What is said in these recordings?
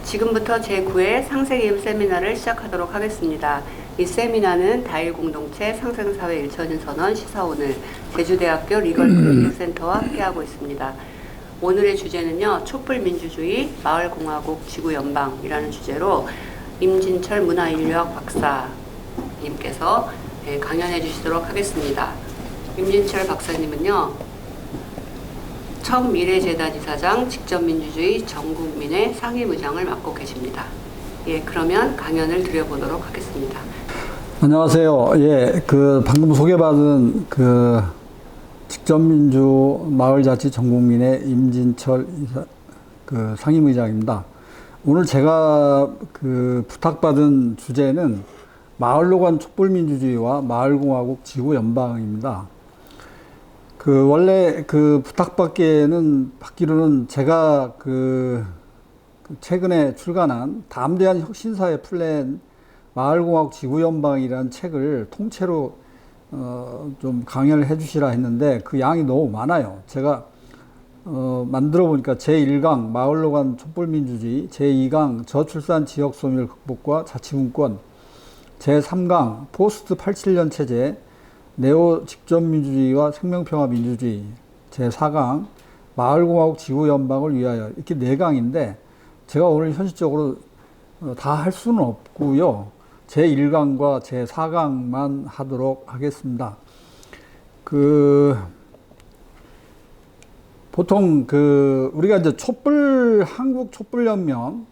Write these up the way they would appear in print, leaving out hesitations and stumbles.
지금부터 제9회 상생임 세미나를 시작하도록 하겠습니다. 이 세미나는 다일공동체 상생사회 일천인선언 시사오늘 제주대학교 리걸크리에이트센터와 함께하고 있습니다. 오늘의 주제는요, 촛불민주주의, 마을공화국, 지구연방이라는 주제로 임진철 문화인류학 박사님께서 강연해 주시도록 하겠습니다. 임진철 박사님은요, 청미래재단 이사장, 직접민주주의 전국민의 상임의장을 맡고 계십니다. 예, 그러면 강연을 드려보도록 하겠습니다. 안녕하세요. 예, 방금 소개받은 직접민주 마을자치 전국민의 임진철 상임의장입니다. 오늘 제가 부탁받은 주제는 마을로 간 촛불민주주의와 마을공화국 지구연방입니다. 원래 받기로는 제가 최근에 출간한 담대한 혁신사의 플랜 마을공화국 지구연방이라는 책을 통째로 좀 강연을 해주시라 했는데 그 양이 너무 많아요. 제가 만들어 보니까 제1강 마을로 간 촛불민주주의, 제2강 저출산 지역소멸 극복과 자치분권, 제3강 포스트 87년 체제 네오 직접민주주의와 생명평화민주주의, 제4강 마을공화국 지구연방을 위하여, 이렇게 4강인데 제가 오늘 현실적으로 다 할 수는 없고요. 제1강과 제4강만 하도록 하겠습니다. 보통 우리가 이제 한국 촛불혁명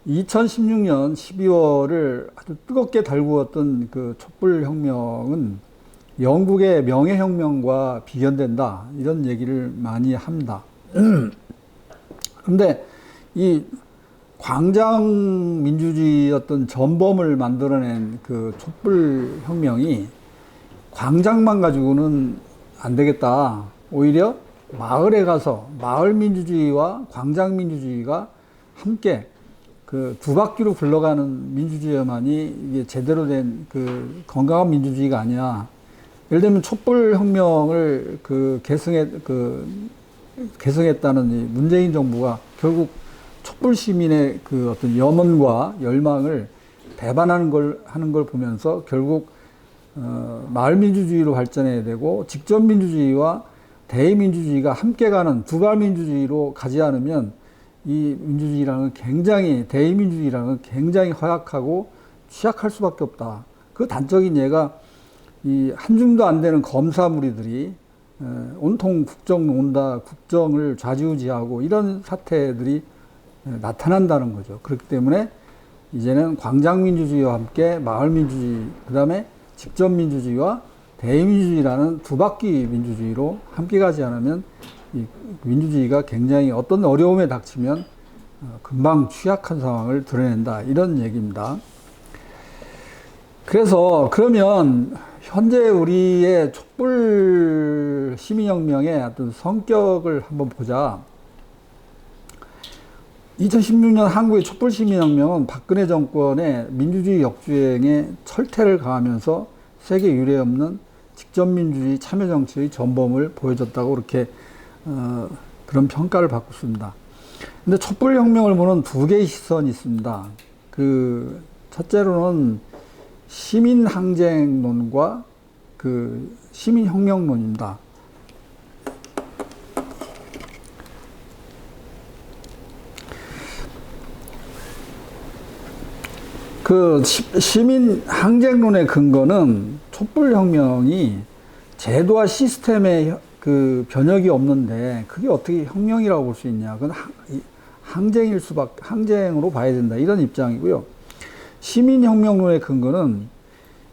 2016년 12월을 아주 뜨겁게 달구었던 촛불혁명은 영국의 명예혁명과 비견된다, 이런 얘기를 많이 합니다. 그런데 이 광장민주주의 어떤 전범을 만들어낸 촛불혁명이 광장만 가지고는 안 되겠다. 오히려 마을에 가서 마을민주주의와 광장민주주의가 함께 두 바퀴로 굴러가는 민주주의만이 이게 제대로 된 건강한 민주주의가 아니야. 예를 들면 촛불혁명을 계승했다는 이 문재인 정부가 결국 촛불 시민의 어떤 염원과 열망을 하는 걸 보면서 결국 마을민주주의로 발전해야 되고 직접민주주의와 대의민주주의가 함께 가는 두발민주주의로 가지 않으면 이 민주주의라는 대의민주주의라는 굉장히 허약하고 취약할 수밖에 없다. 그 단적인 예가 이 한 줌도 안 되는 검사 무리들이 온통 국정을 좌지우지하고 이런 사태들이 나타난다는 거죠. 그렇기 때문에 이제는 광장민주주의와 함께 마을민주주의, 그 다음에 직접민주주의와 대의민주주의라는 두 바퀴 민주주의로 함께 가지 않으면 이 민주주의가 굉장히 어떤 어려움에 닥치면 금방 취약한 상황을 드러낸다, 이런 얘기입니다. 그러면 현재 우리의 촛불 시민혁명의 어떤 성격을 한번 보자. 2016년 한국의 촛불 시민혁명은 박근혜 정권의 민주주의 역주행에 철퇴를 가하면서 세계 유례 없는 직접민주주의 참여정치의 전범을 보여줬다고 그렇게 그런 평가를 받고 있습니다. 근데 촛불혁명을 보는 두 개의 시선이 있습니다. 첫째로는 시민항쟁론과 시민혁명론입니다. 시민항쟁론의 근거는 촛불혁명이 제도와 시스템의 변혁이 없는데 그게 어떻게 혁명이라고 볼 수 있냐. 그건 항쟁으로 봐야 된다, 이런 입장이고요. 시민혁명론의 근거는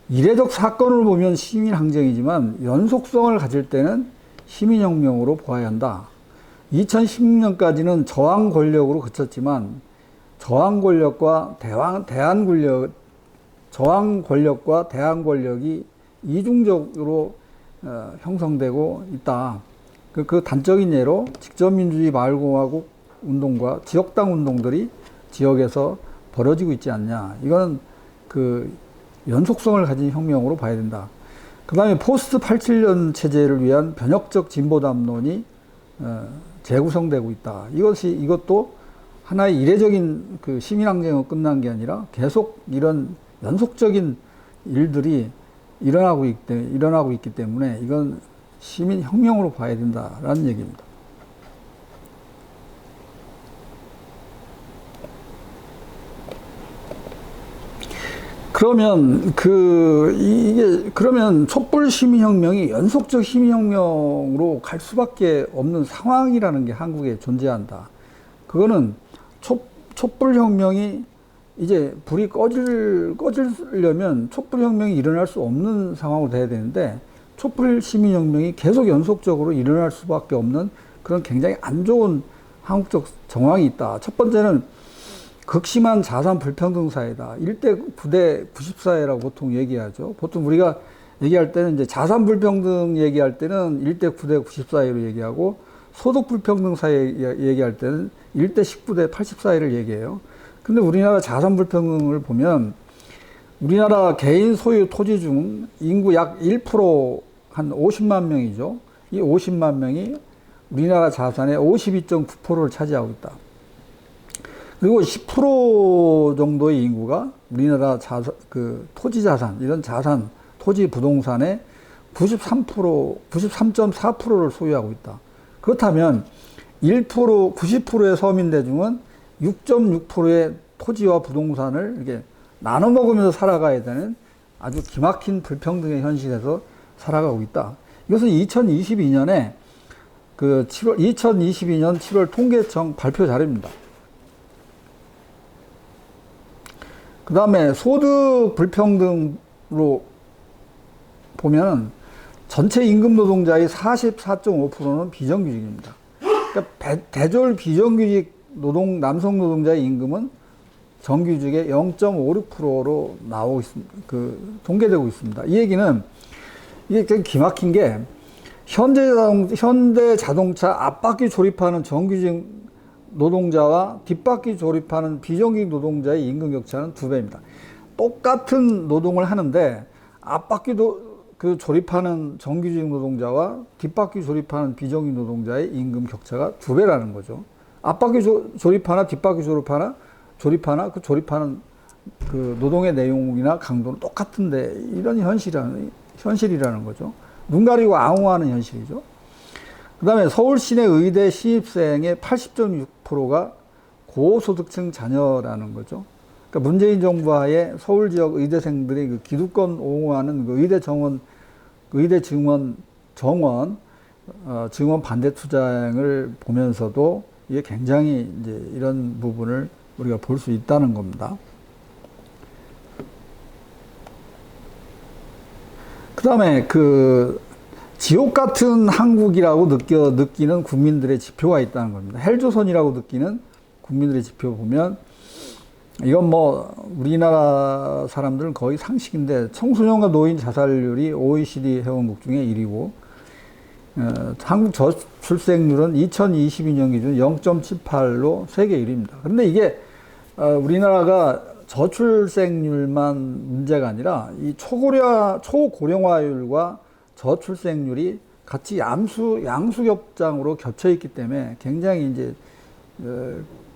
이례적 사건을 보면 시민항쟁이지만 연속성을 가질 때는 시민혁명으로 보아야 한다. 2016년까지는 저항 권력으로 그쳤지만 저항 권력과 대항 권력이 이중적으로 형성되고 있다. 그 단적인 예로 직접민주주의 마을공화국 운동과 지역당 운동들이 지역에서 벌어지고 있지 않냐. 이거는 연속성을 가진 혁명으로 봐야 된다. 그 다음에 포스트 87년 체제를 위한 변혁적 진보 담론이 재구성되고 있다. 이것도 하나의 이례적인 그 시민항쟁으로 끝난 게 아니라 계속 이런 연속적인 일들이 일어나고 있기 때문에 이건 시민혁명으로 봐야 된다라는 얘기입니다. 그러면 그러면 촛불 시민혁명이 연속적 시민혁명으로 갈 수밖에 없는 상황이라는 게 한국에 존재한다. 그거는 촛불혁명이 이제 불이 꺼지려면 촛불혁명이 일어날 수 없는 상황으로 돼야 되는데 촛불 시민혁명이 계속 연속적으로 일어날 수밖에 없는 그런 굉장히 안 좋은 한국적 정황이 있다. 첫 번째는 극심한 자산 불평등 사회다. 1대 9대 90사회라고 보통 얘기하죠. 보통 우리가 얘기할 때는 이제 자산 불평등 얘기할 때는 1대 9대 90사회로 얘기하고 소득 불평등 사회 얘기할 때는 1대 19대 80사회를 얘기해요. 근데 우리나라 자산 불평등을 보면 우리나라 개인 소유 토지 중 인구 약 1%, 한 50만 명이죠. 이 50만 명이 우리나라 자산의 52.9%를 차지하고 있다. 그리고 10% 정도의 인구가 우리나라 토지 자산, 이런 자산, 토지 부동산의 93.4%를 소유하고 있다. 그렇다면 90%의 서민대 중은 6.6%의 토지와 부동산을 이렇게 나눠 먹으면서 살아가야 되는 아주 기막힌 불평등의 현실에서 살아가고 있다. 이것은 2022년에 2022년 7월 통계청 발표 자료입니다. 그 다음에 소득 불평등으로 보면 전체 임금 노동자의 44.5%는 비정규직입니다. 그러니까 대졸 비정규직 남성 노동자의 임금은 정규직의 0.56%로 나오고 있습니다. 통계되고 있습니다. 이 얘기는 이게 좀 기막힌 게 현대 자동차 앞바퀴 조립하는 정규직 노동자와 뒷바퀴 조립하는 비정규직 노동자의 임금 격차는 2배입니다. 똑같은 노동을 하는데 앞바퀴도 조립하는 정규직 노동자와 뒷바퀴 조립하는 비정규직 노동자의 임금 격차가 2배라는 거죠. 앞바퀴 조립하나 뒷바퀴 조립하나 조립하는 노동의 내용이나 강도는 똑같은데 이런 현실이라는 거죠. 눈 가리고 앙호하는 현실이죠. 그 다음에 서울 시내 의대 신입생의 80.6%가 고소득층 자녀라는 거죠. 그러니까 문재인 정부 하에 서울 지역 의대생들이 기득권 옹호하는 의대 증원 반대 투쟁을 보면서도 이게 굉장히 이제 이런 부분을 우리가 볼 수 있다는 겁니다. 그 다음에 지옥 같은 한국이라고 느끼는 국민들의 지표가 있다는 겁니다. 헬조선이라고 느끼는 국민들의 지표 보면 이건 우리나라 사람들은 거의 상식인데 청소년과 노인 자살률이 OECD 회원국 중에 1위고 한국 저출생률은 2022년 기준 0.78로 세계 1위입니다. 그런데 이게 우리나라가 저출생률만 문제가 아니라 이 초고령화율과 저출생률이 같이 양수겹장으로 겹쳐 있기 때문에 굉장히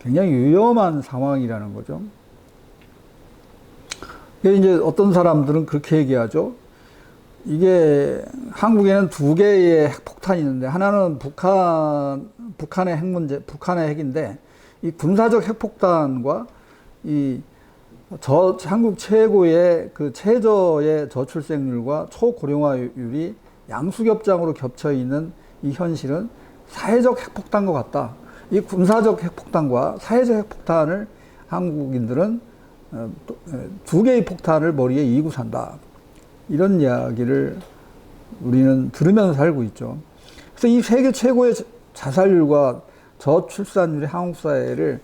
위험한 상황이라는 거죠. 이제 어떤 사람들은 그렇게 얘기하죠. 이게 한국에는 2개의 핵폭탄이 있는데 하나는 북한의 핵 문제, 북한의 핵인데 이 군사적 핵폭탄과 한국 최고의 최저의 저출생률과 초고령화율이 양수겹장으로 겹쳐 있는 이 현실은 사회적 핵폭탄과 같다. 이 군사적 핵폭탄과 사회적 핵폭탄을 한국인들은 2개의 폭탄을 머리에 이고 산다. 이런 이야기를 우리는 들으면서 살고 있죠. 그래서 이 세계 최고의 자살률과 저출산율의 한국 사회를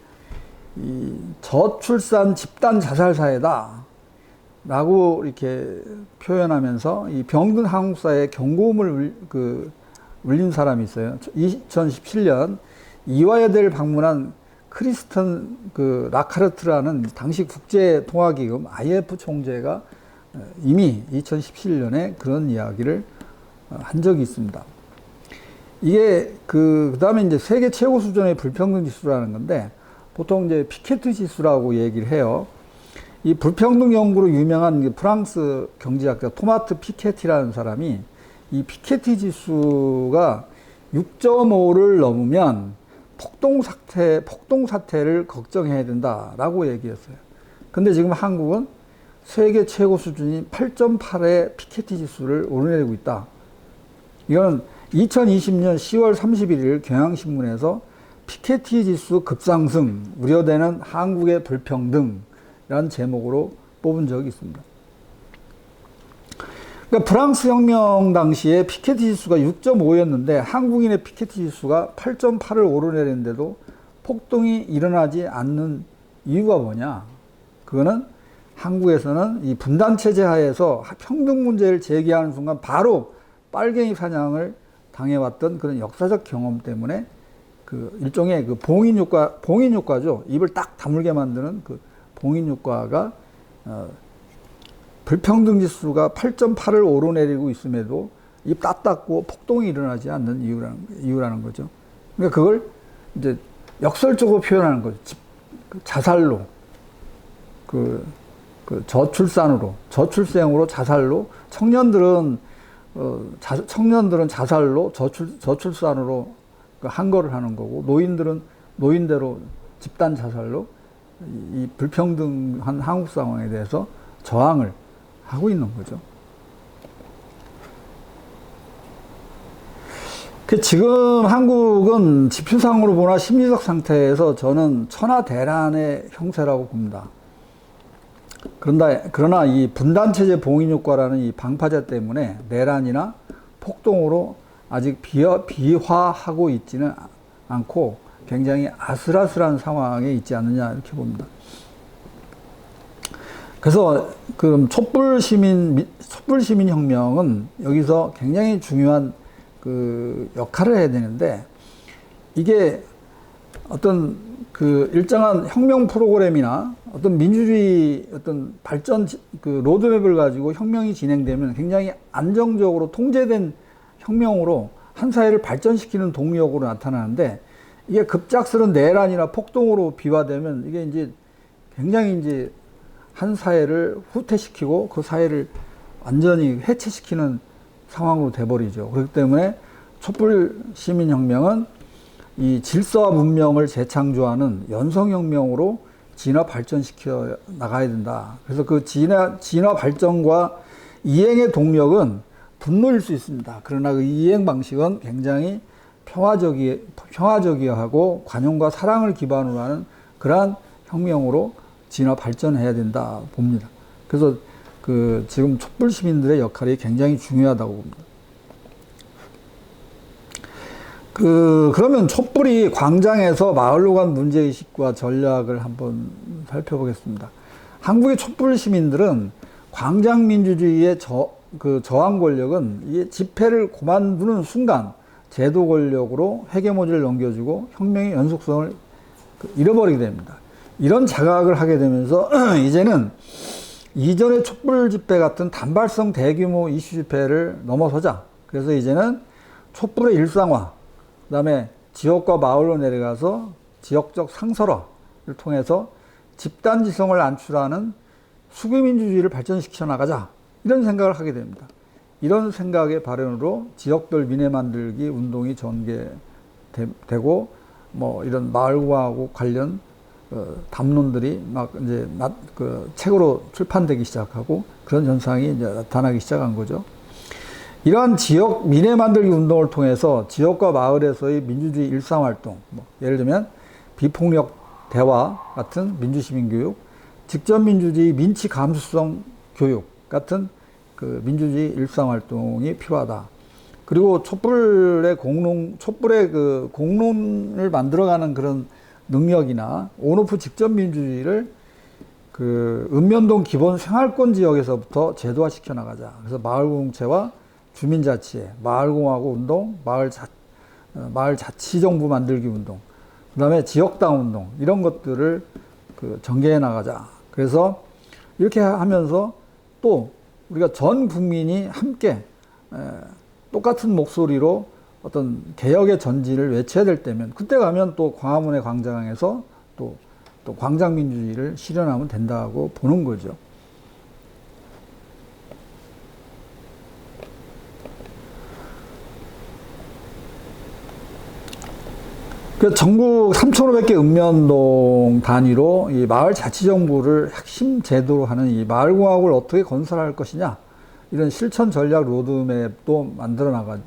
저출산 집단 자살 사회다 라고 이렇게 표현하면서 이 병든 한국 사회에 경고음을 울린 사람이 있어요. 2017년 이화여대를 방문한 크리스턴 라카르트라는 당시 국제통화기금 IMF 총재가 이미 2017년에 그런 이야기를 한 적이 있습니다. 이게 그다음에 이제 세계 최고 수준의 불평등 지수라는 건데 보통 이제 피케트 지수라고 얘기를 해요. 이 불평등 연구로 유명한 프랑스 경제학자 토마트 피케티라는 사람이 이 피케티 지수가 6.5를 넘으면 폭동 사태를 걱정해야 된다라고 얘기했어요. 근데 지금 한국은 세계 최고 수준인 8.8의 피케티 지수를 오르내리고 있다. 이건 2020년 10월 31일 경향신문에서 피케티 지수 급상승 우려되는 한국의 불평등이라는 제목으로 뽑은 적이 있습니다. 그러니까 프랑스 혁명 당시에 피케티 지수가 6.5였는데 한국인의 피케티 지수가 8.8을 오르내리는데도 폭동이 일어나지 않는 이유가 뭐냐? 그거는 한국에서는 이 분단 체제 하에서 평등 문제를 제기하는 순간 바로 빨갱이 사냥을 당해왔던 그런 역사적 경험 때문에 그 일종의 그 봉인 효과죠. 입을 딱 다물게 만드는 그 봉인 효과가 불평등 지수가 8.8을 오르내리고 있음에도 입 딱 닫고 폭동이 일어나지 않는 이유라는 거죠. 그러니까 그걸 이제 역설적으로 표현하는 거죠. 자살로, 저출산으로, 저출생으로 자살로, 청년들은 자살로, 저출산으로 항거를 하는 거고, 노인들은 노인대로 집단 자살로 이 불평등한 한국 상황에 대해서 저항을 하고 있는 거죠. 지금 한국은 지표상으로 보나 심리적 상태에서 저는 천하대란의 형세라고 봅니다. 그러나 이 분단체제 봉인효과라는 이 방파제 때문에 내란이나 폭동으로 아직 비화하고 있지는 않고 굉장히 아슬아슬한 상황에 있지 않느냐 이렇게 봅니다. 그래서 그 촛불시민혁명은 여기서 굉장히 중요한 그 역할을 해야 되는데 이게 어떤 그 일정한 혁명 프로그램이나 어떤 민주주의 어떤 발전 그 로드맵을 가지고 혁명이 진행되면 굉장히 안정적으로 통제된 혁명으로 한 사회를 발전시키는 동력으로 나타나는데 이게 급작스런 내란이나 폭동으로 비화되면 이게 이제 굉장히 이제 한 사회를 후퇴시키고 그 사회를 완전히 해체시키는 상황으로 돼버리죠. 그렇기 때문에 촛불 시민혁명은 이 질서와 문명을 재창조하는 연성혁명으로 진화 발전시켜 나가야 된다. 그래서 그 진화 발전과 이행의 동력은 분노일 수 있습니다. 그러나 그 이행 방식은 굉장히 평화적이하고 관용과 사랑을 기반으로 하는 그러한 혁명으로 진화 발전해야 된다 봅니다. 그래서 그 지금 촛불 시민들의 역할이 굉장히 중요하다고 봅니다. 그러면 촛불이 광장에서 마을로 간 문제의식과 전략을 한번 살펴보겠습니다. 한국의 촛불 시민들은 광장 민주주의의 저항 권력은 이 집회를 그만두는 순간 제도 권력으로 회계모지를 넘겨주고 혁명의 연속성을 잃어버리게 됩니다. 이런 자각을 하게 되면서 이제는 이전의 촛불 집회 같은 단발성 대규모 이슈 집회를 넘어서자. 그래서 이제는 촛불의 일상화, 그 다음에 지역과 마을로 내려가서 지역적 상설화를 통해서 집단지성을 안출하는 수구민주주의를 발전시켜 나가자. 이런 생각을 하게 됩니다. 이런 생각의 발현으로 지역별 미래 만들기 운동이 전개되고 뭐 이런 마을공화하고 관련 담론들이 막 이제 책으로 출판되기 시작하고 그런 현상이 이제 나타나기 시작한 거죠. 이러한 지역 미래 만들기 운동을 통해서 지역과 마을에서의 민주주의 일상활동, 예를 들면 비폭력 대화 같은 민주시민교육, 직접민주주의 민치 감수성 교육 같은 그 민주주의 일상활동이 필요하다. 그리고 촛불의 그 공론을 만들어가는 그런 능력이나 온오프 직접민주주의를 그 읍면동 기본 생활권 지역에서부터 제도화시켜 나가자. 그래서 마을공동체와 주민자치회, 마을공화국 운동, 마을자치정부 만들기 운동, 그 다음에 지역당 운동, 이런 것들을 그 전개해 나가자. 그래서 이렇게 하면서 또 우리가 전 국민이 함께 똑같은 목소리로 어떤 개혁의 전진을 외쳐야 될 때면 그때 가면 또 광화문의 광장에서 또 또 광장민주주의를 실현하면 된다고 보는 거죠. 그 전국 3,500개 읍면동 단위로 이 마을 자치정부를 핵심 제도로 하는 이 마을공화국을 어떻게 건설할 것이냐, 이런 실천 전략 로드맵도 만들어 나가게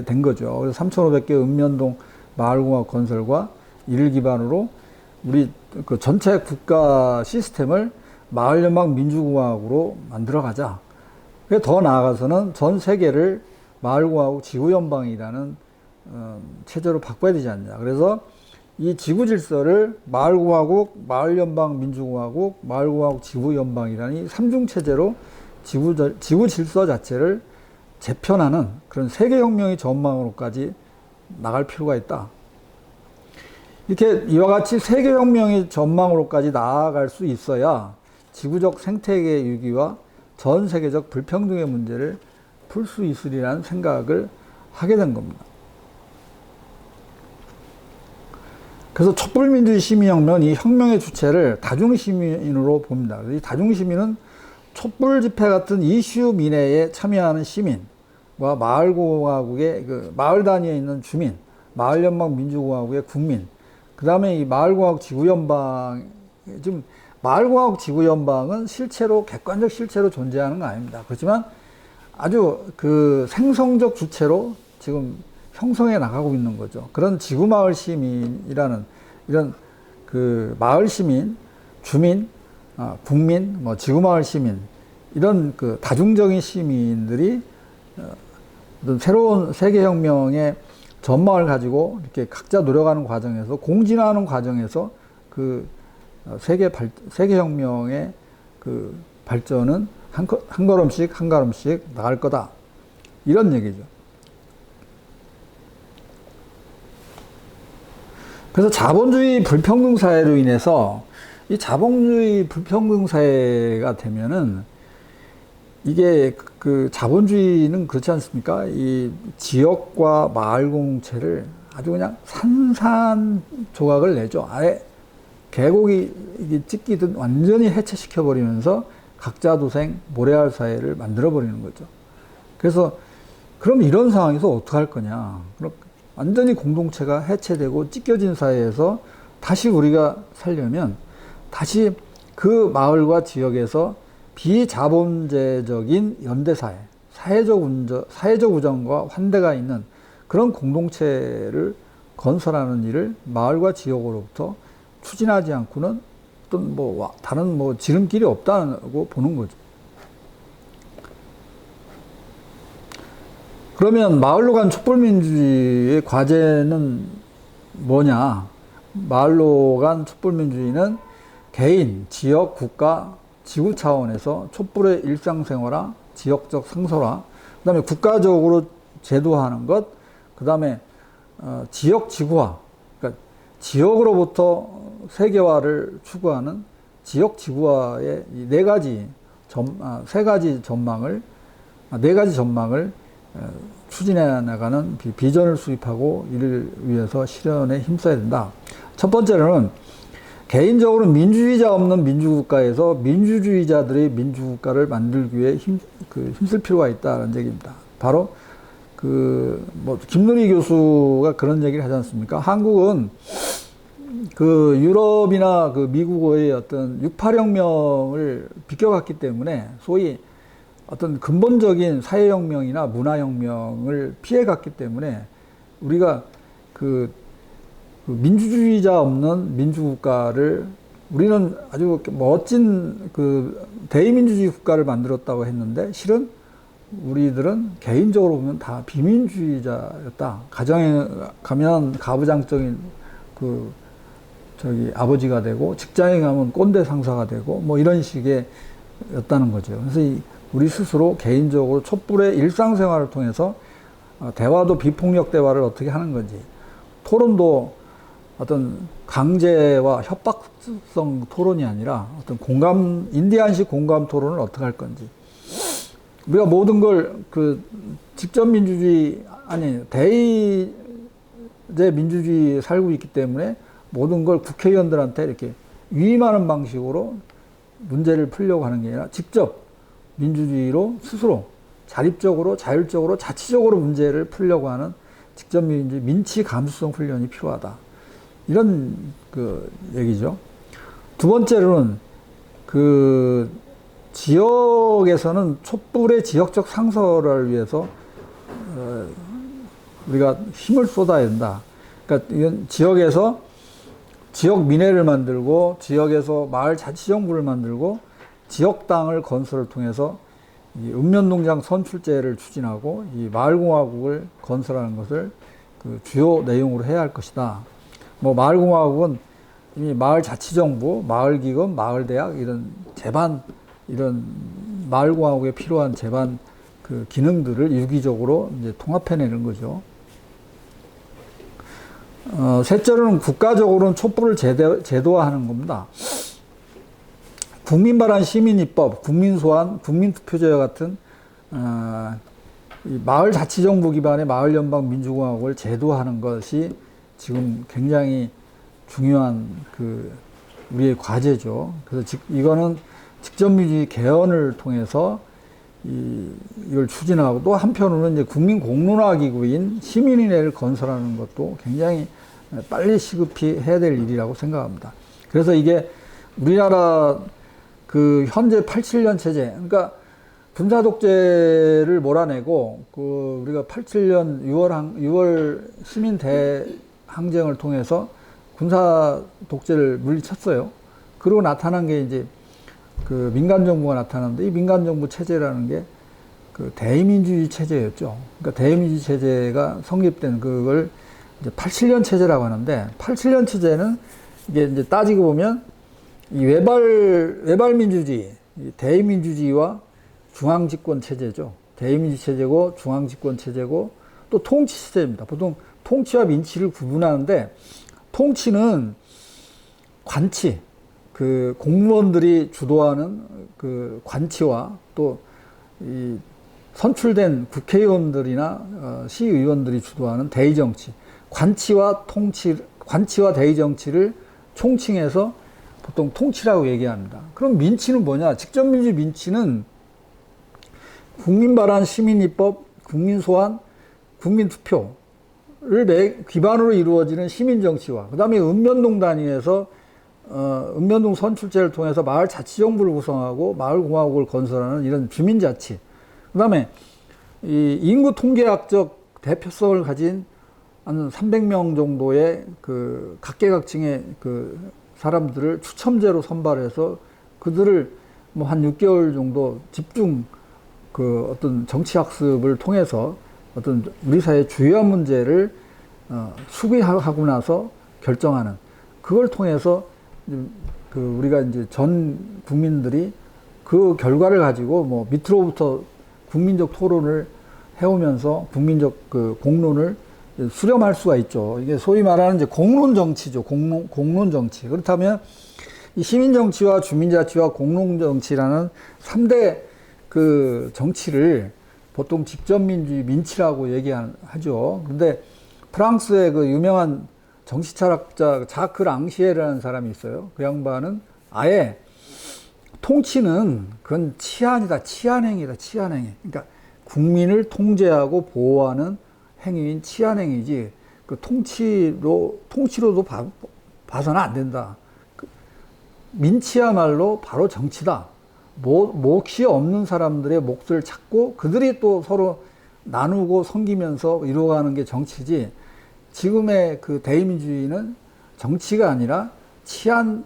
된 거죠. 그래서 3,500개 읍면동 마을공화국 건설과 이를 기반으로 우리 그 전체 국가 시스템을 마을연방 민주공화국으로 만들어 가자. 더 나아가서는 전 세계를 마을공화국 지구연방이라는 체제로 바꿔야 되지 않냐. 그래서 이 지구 질서를 마을공화국, 마을연방 민주공화국, 마을공화국 지구연방이라는 이 삼중 체제로 지구 질서 자체를 재편하는 그런 세계혁명의 전망으로까지 나갈 필요가 있다. 이렇게 이와 같이 세계혁명의 전망으로까지 나아갈 수 있어야 지구적 생태계 위기와 전 세계적 불평등의 문제를 풀 수 있으리라는 생각을 하게 된 겁니다. 그래서 촛불민주주의 시민혁명은 이 혁명의 주체를 다중시민으로 봅니다. 이 다중시민은 촛불 집회 같은 이슈 민회에 참여하는 시민과 마을공화국의 그 마을 단위에 있는 주민, 마을연방 민주공화국의 국민, 그 다음에 이 마을공화국 지구연방, 지금 마을공화국 지구연방은 실체로, 객관적 실체로 존재하는 건 아닙니다. 그렇지만 아주 그 생성적 주체로 지금 형성해 나가고 있는 거죠. 그런 지구마을 시민이라는 이런 그 마을 시민, 주민, 국민, 뭐 지구마을 시민, 이런 그 다중적인 시민들이 어떤 새로운 세계혁명의 전망을 가지고 이렇게 각자 노력하는 과정에서, 공진하는 과정에서 그 세계혁명의 그 발전은 한 걸음씩 한 걸음씩 나갈 거다. 이런 얘기죠. 그래서 자본주의 불평등 사회로 인해서 이 자본주의 불평등 사회가 되면은 이게 그 자본주의는 그렇지 않습니까? 이 지역과 마을 공동체를 아주 그냥 산산조각을 내죠. 아예 계곡이 찢기듯 완전히 해체시켜 버리면서 각자 도생, 모래알 사회를 만들어 버리는 거죠. 그래서 그럼 이런 상황에서 어떻게 할 거냐? 완전히 공동체가 해체되고 찢겨진 사회에서 다시 우리가 살려면 다시 그 마을과 지역에서 비자본제적인 연대사회, 사회적 우정과 환대가 있는 그런 공동체를 건설하는 일을 마을과 지역으로부터 추진하지 않고는 어떤 다른 지름길이 없다고 보는 거죠. 그러면 마을로 간 촛불민주주의의 과제는 뭐냐? 마을로 간 촛불민주주의는 개인, 지역, 국가, 지구 차원에서 촛불의 일상생활화, 지역적 상설화, 그 다음에 국가적으로 제도화하는 것, 그 다음에 지역 지구화, 그러니까 지역으로부터 세계화를 추구하는 지역 지구화의 이 네 가지 전망을 추진해 나가는 비전을 수립하고 이를 위해서 실현에 힘써야 된다. 첫 번째로는 개인적으로 민주주의자 없는 민주국가에서 민주주의자들의 민주국가를 만들기 위해 힘쓸 필요가 있다는 얘기입니다. 바로 김누리 교수가 그런 얘기를 하지 않습니까? 한국은 그 유럽이나 그 미국의 어떤 6.8혁명을 비껴갔기 때문에 소위 어떤 근본적인 사회혁명이나 문화혁명을 피해갔기 때문에 우리가 그 민주주의자 없는 민주국가를 우리는 아주 멋진 그 대의민주주의 국가를 만들었다고 했는데 실은 우리들은 개인적으로 보면 다 비민주의자였다. 가정에 가면 가부장적인 아버지가 되고 직장에 가면 꼰대 상사가 되고 이런 식의 였다는 거죠. 그래서 우리 스스로 개인적으로 촛불의 일상생활을 통해서 대화도 비폭력 대화를 어떻게 하는 건지, 토론도 어떤 강제와 협박성 토론이 아니라 어떤 인디안식 공감 토론을 어떻게 할 건지, 우리가 모든 걸 직접 민주주의 대의제 민주주의에 살고 있기 때문에 모든 걸 국회의원들한테 이렇게 위임하는 방식으로 문제를 풀려고 하는 게 아니라 직접 민주주의로 스스로 자립적으로 자율적으로 자치적으로 문제를 풀려고 하는 직접 민주주의 민치 감수성 훈련이 필요하다. 이런 그 얘기죠. 두 번째로는 그 지역에서는 촛불의 지역적 상설화를 위해서 우리가 힘을 쏟아야 된다. 그러니까 이건 지역에서 지역 민회를 만들고 지역에서 마을 자치정부를 만들고 지역당을 건설을 통해서 이 읍면농장 선출제를 추진하고 이 마을공화국을 건설하는 것을 그 주요 내용으로 해야 할 것이다. 뭐 마을공화국은 이미 마을자치정부, 마을기금, 마을대학 이런 제반 이런 마을공화국에 필요한 제반 그 기능들을 유기적으로 이제 통합해내는 거죠. 셋째로는 국가적으로는 촛불을 제도화하는 겁니다. 국민발안 시민입법, 국민소환, 국민투표제와 같은 이 마을자치정부 기반의 마을연방민주공화국을 제도화하는 것이 지금 굉장히 중요한 그 우리의 과제죠. 그래서 이거는 직접민주주의 개헌을 통해서 이걸 추진하고 또 한편으로는 이제 국민 공론화 기구인 시민위원회를 건설하는 것도 굉장히 빨리 시급히 해야 될 일이라고 생각합니다. 그래서 이게 우리나라 그 현재 87년 체제, 그러니까 군사 독재를 몰아내고 그 우리가 87년 6월 시민 대항쟁을 통해서 군사 독재를 물리쳤어요. 그리고 나타난 게 이제 그 민간 정부가 나타났는데 이 민간 정부 체제라는 게 그 대의민주주의 체제였죠. 그러니까 대의민주주의 체제가 성립된 그걸 이제 87년 체제라고 하는데 87년 체제는 이게 이제 따지고 보면 이 외발 민주주의, 대의민주주의와 중앙집권 체제죠. 대의민주주의 체제고 중앙집권 체제고 또 통치 체제입니다. 보통 통치와 민치를 구분하는데 통치는 관치, 그 공무원들이 주도하는 그 관치와 또 이 선출된 국회의원들이나 시의원들이 주도하는 대의정치, 관치와 대의정치를 총칭해서 보통 통치라고 얘기합니다. 그럼 민치는 뭐냐? 직접민주주의 민치는 국민발안, 시민입법, 국민소환, 국민투표를 기반으로 이루어지는 시민정치와 그 다음에 읍면동 단위에서 읍면동 선출제를 통해서 마을 자치정부를 구성하고 마을공화국을 건설하는 이런 주민자치. 그 다음에 이 인구 통계학적 대표성을 가진 한 300명 정도의 그 각계각층의 그 사람들을 추첨제로 선발해서 그들을 뭐 한 6개월 정도 집중 그 어떤 정치학습을 통해서 어떤 우리 사회의 주요한 문제를 수기하고 나서 결정하는 그걸 통해서 그 우리가 이제 전 국민들이 그 결과를 가지고 뭐 밑으로부터 국민적 토론을 해오면서 국민적 그 공론을 수렴할 수가 있죠. 이게 소위 말하는 이제 공론 정치죠. 공론 정치. 그렇다면 이 시민 정치와 주민 자치와 공론 정치라는 3대 그 정치를 보통 직접 민주주의 민치라고 얘기하죠. 근데 프랑스의 그 유명한 정치 철학자 자크 랑시에라는 사람이 있어요. 그 양반은 아예 통치는 그건 치안이다, 치안행위다, 치안행위. 그러니까 국민을 통제하고 보호하는 행위인 치안행위지 그 통치로도 봐서는 안 된다. 민치야말로 바로 정치다. 몫이 없는 사람들의 몫을 찾고 그들이 또 서로 나누고 섬기면서 이루어가는 게 정치지. 지금의 그 대의민주주의는 정치가 아니라 치안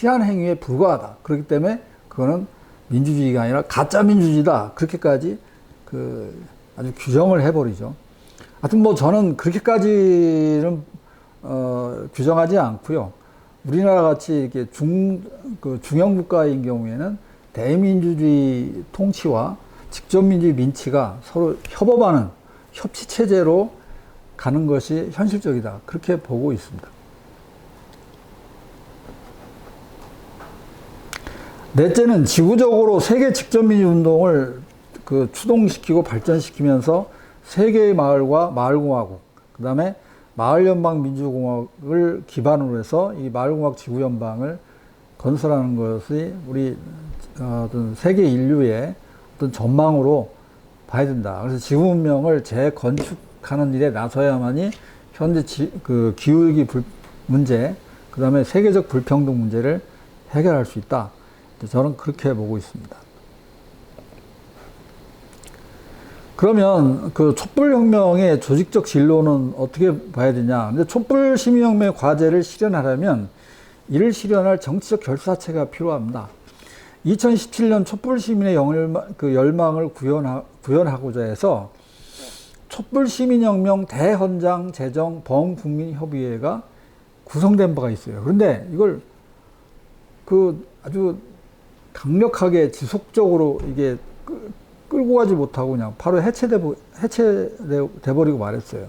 행위에 불과하다. 그렇기 때문에 그거는 민주주의가 아니라 가짜 민주주의다. 그렇게까지 그 아주 규정을 해버리죠. 하여튼 뭐 저는 그렇게까지는 규정하지 않고요. 우리나라 같이 이렇게 중형 국가인 경우에는 대민주주의 통치와 직접민주주의 민치가 서로 협업하는 협치 체제로 가는 것이 현실적이다. 그렇게 보고 있습니다. 넷째는 지구적으로 세계 직접민주 운동을 그 추동시키고 발전시키면서 세계의 마을과 마을공화국, 그 다음에 마을연방민주공화국을 기반으로 해서 이 마을공화국 지구연방을 건설하는 것이 우리 어떤 세계 인류의 어떤 전망으로 봐야 된다. 그래서 지구 문명을 재건축하는 일에 나서야만이 현재 그 기후위기 문제, 그 다음에 세계적 불평등 문제를 해결할 수 있다. 저는 그렇게 보고 있습니다. 그러면 그 촛불혁명의 조직적 진로는 어떻게 봐야 되냐? 근데 촛불 시민혁명 과제를 실현하려면 이를 실현할 정치적 결사체가 필요합니다. 2017년 촛불 시민의 열망을 구현하고자 해서 촛불 시민혁명 대헌장 제정 범국민협의회가 구성된 바가 있어요. 그런데 이걸 그 아주 강력하게 지속적으로 이게 끌고 가지 못하고 그냥 바로 해체돼버리고 말했어요.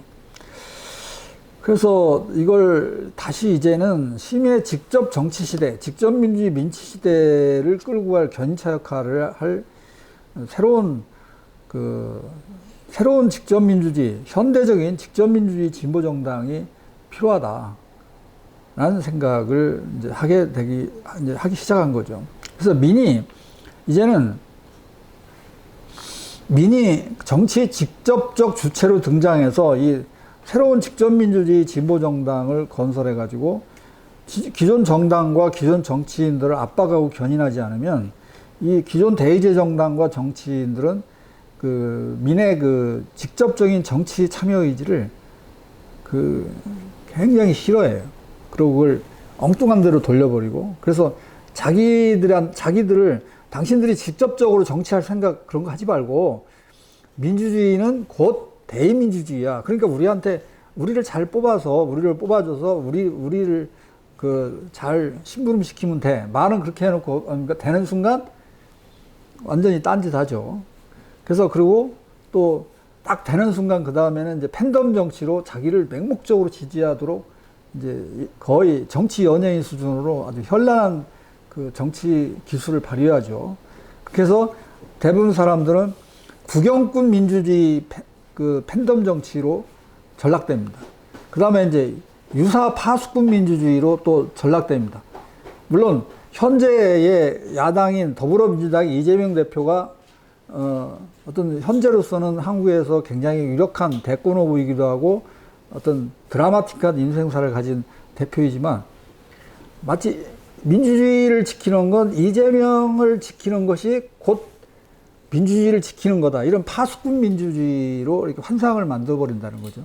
그래서 이걸 다시 이제는 시민의 직접 정치 시대, 직접 민주주의 민치 시대를 끌고 갈 견인차 역할을 할 새로운 직접 민주주의, 현대적인 직접 민주주의 진보 정당이 필요하다라는 생각을 이제 하기 시작한 거죠. 그래서 이제는 민이 정치의 직접적 주체로 등장해서 이 새로운 직접민주주의 진보정당을 건설해가지고 기존 정당과 기존 정치인들을 압박하고 견인하지 않으면 이 기존 대의제 정당과 정치인들은 그 민의 그 직접적인 정치 참여 의지를 굉장히 싫어해요. 그리고 그걸 엉뚱한 대로 돌려버리고, 그래서 자기들을 당신들이 직접적으로 정치할 생각 그런 거 하지 말고 민주주의는 곧 대의민주주의야. 그러니까 우리를 잘 뽑아줘서 우리를 잘 심부름시키면 돼. 말은 그렇게 해놓고 그러니까 되는 순간 완전히 딴짓하죠. 그래서 그리고 또 딱 되는 순간 그 다음에는 이제 팬덤 정치로 자기를 맹목적으로 지지하도록 이제 거의 정치 연예인 수준으로 아주 현란한 그 정치 기술을 발휘하죠. 그래서 대부분 사람들은 구경꾼 민주주의 팬덤 정치로 전락됩니다. 그 다음에 이제 유사 파수꾼 민주주의로 또 전락됩니다. 물론 현재의 야당인 더불어민주당의 이재명 대표가 어떤 현재로서는 한국에서 굉장히 유력한 대권 후보이기도 하고 어떤 드라마틱한 인생사를 가진 대표이지만 마치 민주주의를 지키는 건 이재명을 지키는 것이 곧 민주주의를 지키는 거다. 이런 파수꾼 민주주의로 이렇게 환상을 만들어버린다는 거죠.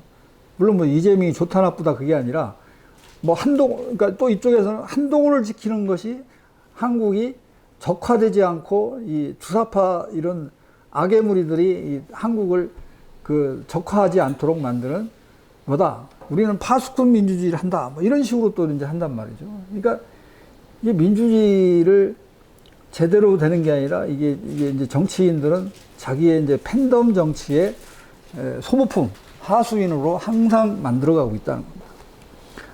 물론 뭐 이재명이 좋다 나쁘다 그게 아니라 그러니까 또 이쪽에서는 한동훈을 지키는 것이 한국이 적화되지 않고 이 주사파 이런 악의 무리들이 이 한국을 적화하지 않도록 만드는 거다. 우리는 파수꾼 민주주의를 한다. 뭐 이런 식으로 또 이제 한단 말이죠. 그러니까 이게 민주주의를 제대로 되는 게 아니라 이게 이제 정치인들은 자기의 이제 팬덤 정치의 소모품, 하수인으로 항상 만들어가고 있다는 겁니다.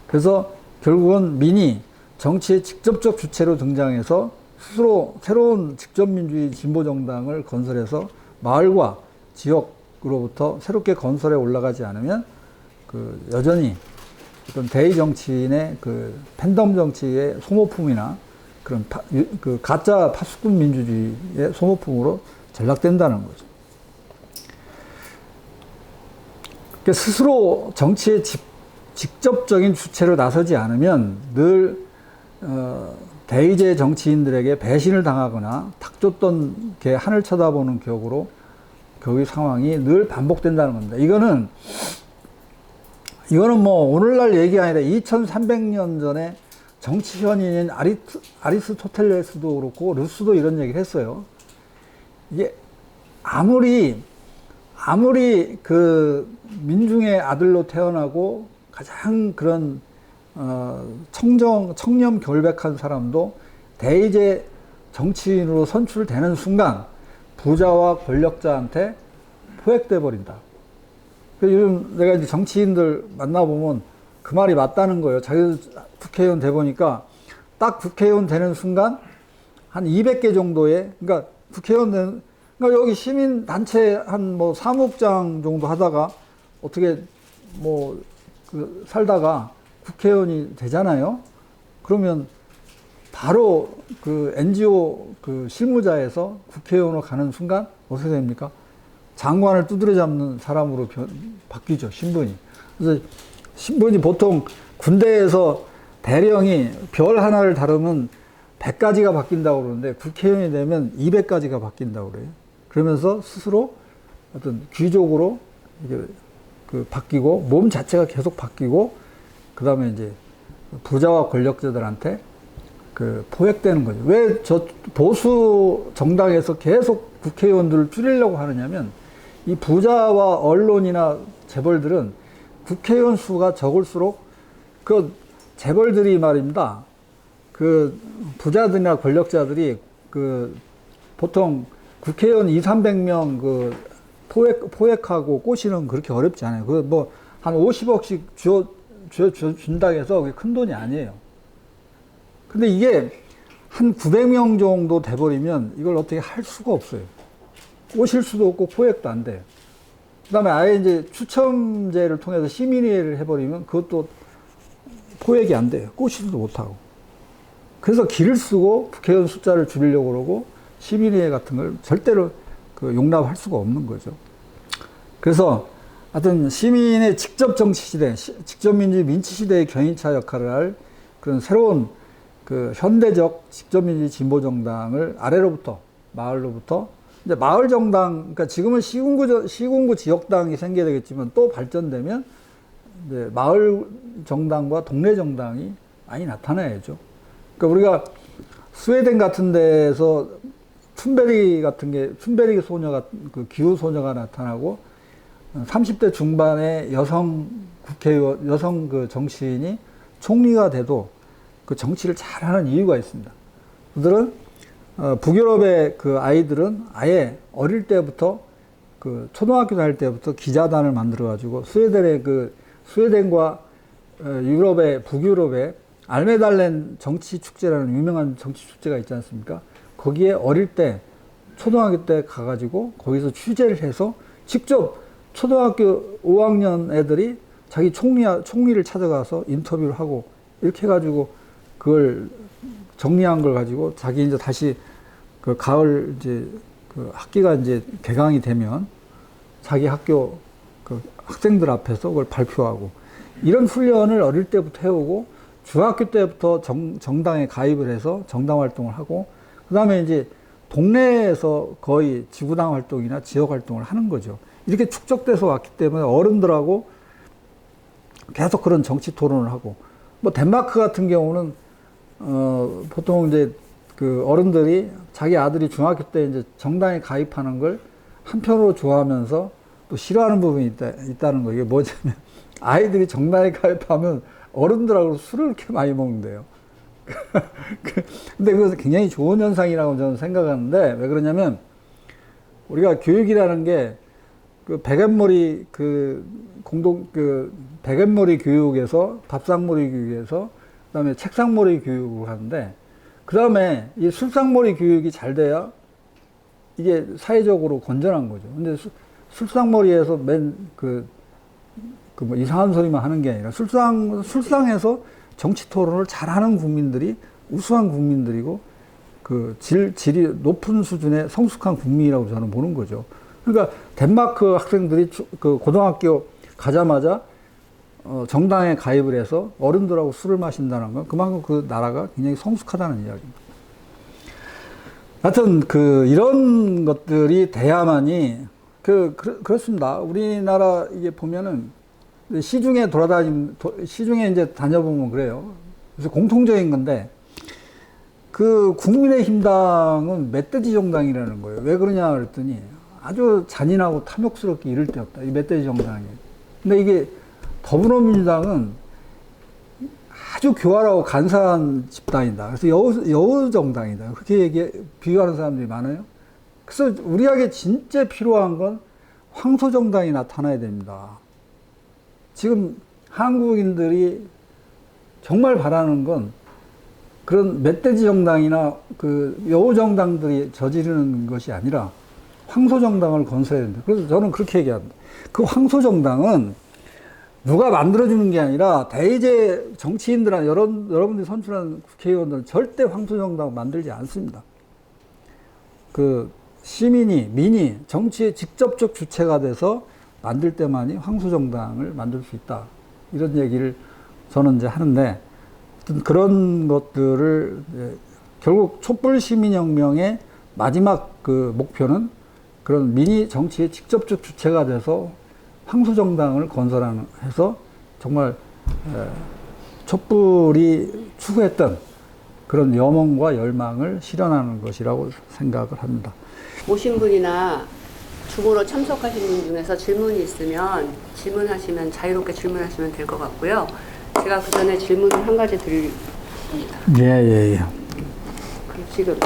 그래서 결국은 민이 정치의 직접적 주체로 등장해서 스스로 새로운 직접민주주의 진보정당을 건설해서 마을과 지역으로부터 새롭게 건설해 올라가지 않으면 여전히 어떤 대의 정치인의 팬덤 정치의 소모품이나 그런 가짜 파수꾼 민주주의의 소모품으로 전락된다는 거죠. 그러니까 스스로 정치의 직접적인 주체로 나서지 않으면 늘 대의제 정치인들에게 배신을 당하거나 탁 줬던 개 하늘 쳐다보는 격의 상황이 늘 반복된다는 겁니다. 이거는 뭐 오늘날 얘기 아니라 2300년 전에 정치 현인인 아리스토텔레스도 그렇고 루스도 이런 얘기를 했어요. 이게 아무리 민중의 아들로 태어나고 가장 그런 청렴 결백한 사람도 대의제 정치인으로 선출되는 순간 부자와 권력자한테 포획돼 버린다. 요즘 내가 이제 정치인들 만나보면 그 말이 맞다는 거예요. 자기들 국회의원 돼 보니까 딱 국회의원 되는 순간 한 200개 정도의, 그러니까 그러니까 여기 시민단체 한 사무국장 정도 하다가 어떻게 살다가 국회의원이 되잖아요. 그러면 바로 그 NGO 그 실무자에서 국회의원으로 가는 순간 어떻게 됩니까? 장관을 두드려 잡는 사람으로 바뀌죠, 신분이. 그래서 신분이 보통 군대에서 대령이 별 하나를 다루면 100가지가 바뀐다고 그러는데 국회의원이 되면 200가지가 바뀐다고 그래요. 그러면서 스스로 어떤 귀족으로 이게 그 바뀌고 몸 자체가 계속 바뀌고 그 다음에 이제 부자와 권력자들한테 그 포획되는 거죠. 왜 저 보수 정당에서 계속 국회의원들을 줄이려고 하느냐면 이 부자와 언론이나 재벌들은 국회의원 수가 적을수록 그 재벌들이 말입니다. 그 부자들이나 권력자들이 그 보통 국회의원 200~300명 그 포획하고 꼬시는 그렇게 어렵지 않아요. 그 뭐 한 50억씩 준다고 해서 그게 큰 돈이 아니에요. 근데 이게 한 900명 정도 돼버리면 이걸 어떻게 할 수가 없어요. 꼬실 수도 없고 포획도 안 돼요. 그 다음에 아예 이제 추첨제를 통해서 시민회의를 해버리면 그것도 포획이 안 돼요. 꼬시지도 못하고. 그래서 길을 쓰고 국회의원 숫자를 줄이려고 그러고 시민회의 같은 걸 절대로 그 용납할 수가 없는 거죠. 그래서 하여튼 시민의 직접 정치 시대, 직접 민주주의 민치 시대의 견인차 역할을 할 그런 새로운 그 현대적 직접 민주주의 진보 정당을 아래로부터 마을로부터 이제 마을 정당, 그러니까 지금은 시군구 지역당이 생겨야 되겠지만 또 발전되면 이제 마을 정당과 동네 정당이 많이 나타나야죠. 그러니까 우리가 스웨덴 같은 데에서 툰베리 소녀가, 그 기후 소녀가 나타나고 30대 중반의 여성 국회의원, 여성 그 정치인이 총리가 돼도 그 정치를 잘하는 이유가 있습니다. 그들은 북유럽의 그 아이들은 아예 어릴 때부터 그 초등학교 다닐 때부터 기자단을 만들어 가지고 스웨덴과 유럽의 북유럽의 알메달렌 정치 축제라는 유명한 정치 축제가 있지 않습니까? 거기에 어릴 때 초등학교 때 가가지고 거기서 취재를 해서 직접 초등학교 5학년 애들이 자기 총리를 찾아가서 인터뷰를 하고 이렇게 해가지고 그걸 정리한 걸 가지고 자기 이제 다시 그 가을 이제 그 학기가 이제 개강이 되면 자기 학교 그 학생들 앞에서 그걸 발표하고 이런 훈련을 어릴 때부터 해오고 중학교 때부터 정당에 가입을 해서 정당 활동을 하고 그 다음에 이제 동네에서 거의 지구당 활동이나 지역 활동을 하는 거죠. 이렇게 축적돼서 왔기 때문에 어른들하고 계속 그런 정치 토론을 하고 뭐 덴마크 같은 경우는 보통 이제 그 어른들이 자기 아들이 중학교 때 이제 정당에 가입하는 걸 한편으로 좋아하면서 또 싫어하는 부분이 있다는 거. 이게 뭐냐면 아이들이 정당에 가입하면 어른들하고 술을 이렇게 많이 먹는데요. 근데 그것은 굉장히 좋은 현상이라고 저는 생각하는데 왜 그러냐면 우리가 교육이라는 게 그 백앤머리 백앤머리 교육에서 밥상머리 교육에서 그다음에 책상머리 교육을 하는데 그다음에 이 술상머리 교육이 잘 돼야 이게 사회적으로 건전한 거죠. 근데 술상머리에서 뭐 이상한 소리만 하는 게 아니라 술상에서 정치 토론을 잘하는 국민들이 우수한 국민들이고 그 질이 높은 수준의 성숙한 국민이라고 저는 보는 거죠. 그러니까 덴마크 학생들이 그 고등학교 가자마자 정당에 가입을 해서 어른들하고 술을 마신다는 건 그만큼 그 나라가 굉장히 성숙하다는 이야기입니다. 하여튼 이런 것들이 돼야만이 그렇습니다. 우리나라 이게 보면은 시중에 이제 다녀보면 그래요. 그래서 공통적인 건데 그 국민의힘당은 멧돼지 정당이라는 거예요. 왜 그러냐 그랬더니 아주 잔인하고 탐욕스럽게 이를 데 없다. 이 멧돼지 정당이. 근데 이게 더불어민주당은 아주 교활하고 간사한 집단이다. 그래서 여우 정당이다. 그렇게 비교하는 사람들이 많아요. 그래서 우리에게 진짜 필요한 건 황소 정당이 나타나야 됩니다. 지금 한국인들이 정말 바라는 건 그런 멧돼지 정당이나 그 여우 정당들이 저지르는 것이 아니라 황소 정당을 건설해야 된다. 그래서 저는 그렇게 얘기합니다. 그 황소 정당은 누가 만들어주는 게 아니라 대의제 정치인들한 여러분들이 선출한 국회의원들은 절대 황수정당 만들지 않습니다. 그 민이 정치의 직접적 주체가 돼서 만들 때만이 황수정당을 만들 수 있다. 이런 얘기를 저는 이제 하는데, 그런 것들을 결국 촛불 시민혁명의 마지막 그 목표는 그런 민이 정치의 직접적 주체가 돼서 황수정당을 건설하는 해서 정말 촛불이 추구했던 그런 염원과 열망을 실현하는 것이라고 생각을 합니다. 오신 분이나 중으로 참석하신 분 중에서 질문이 있으면 질문하시면 자유롭게 질문하시면 될 것 같고요. 제가 그 전에 질문을 한 가지 드리겠습니다. 예. 지금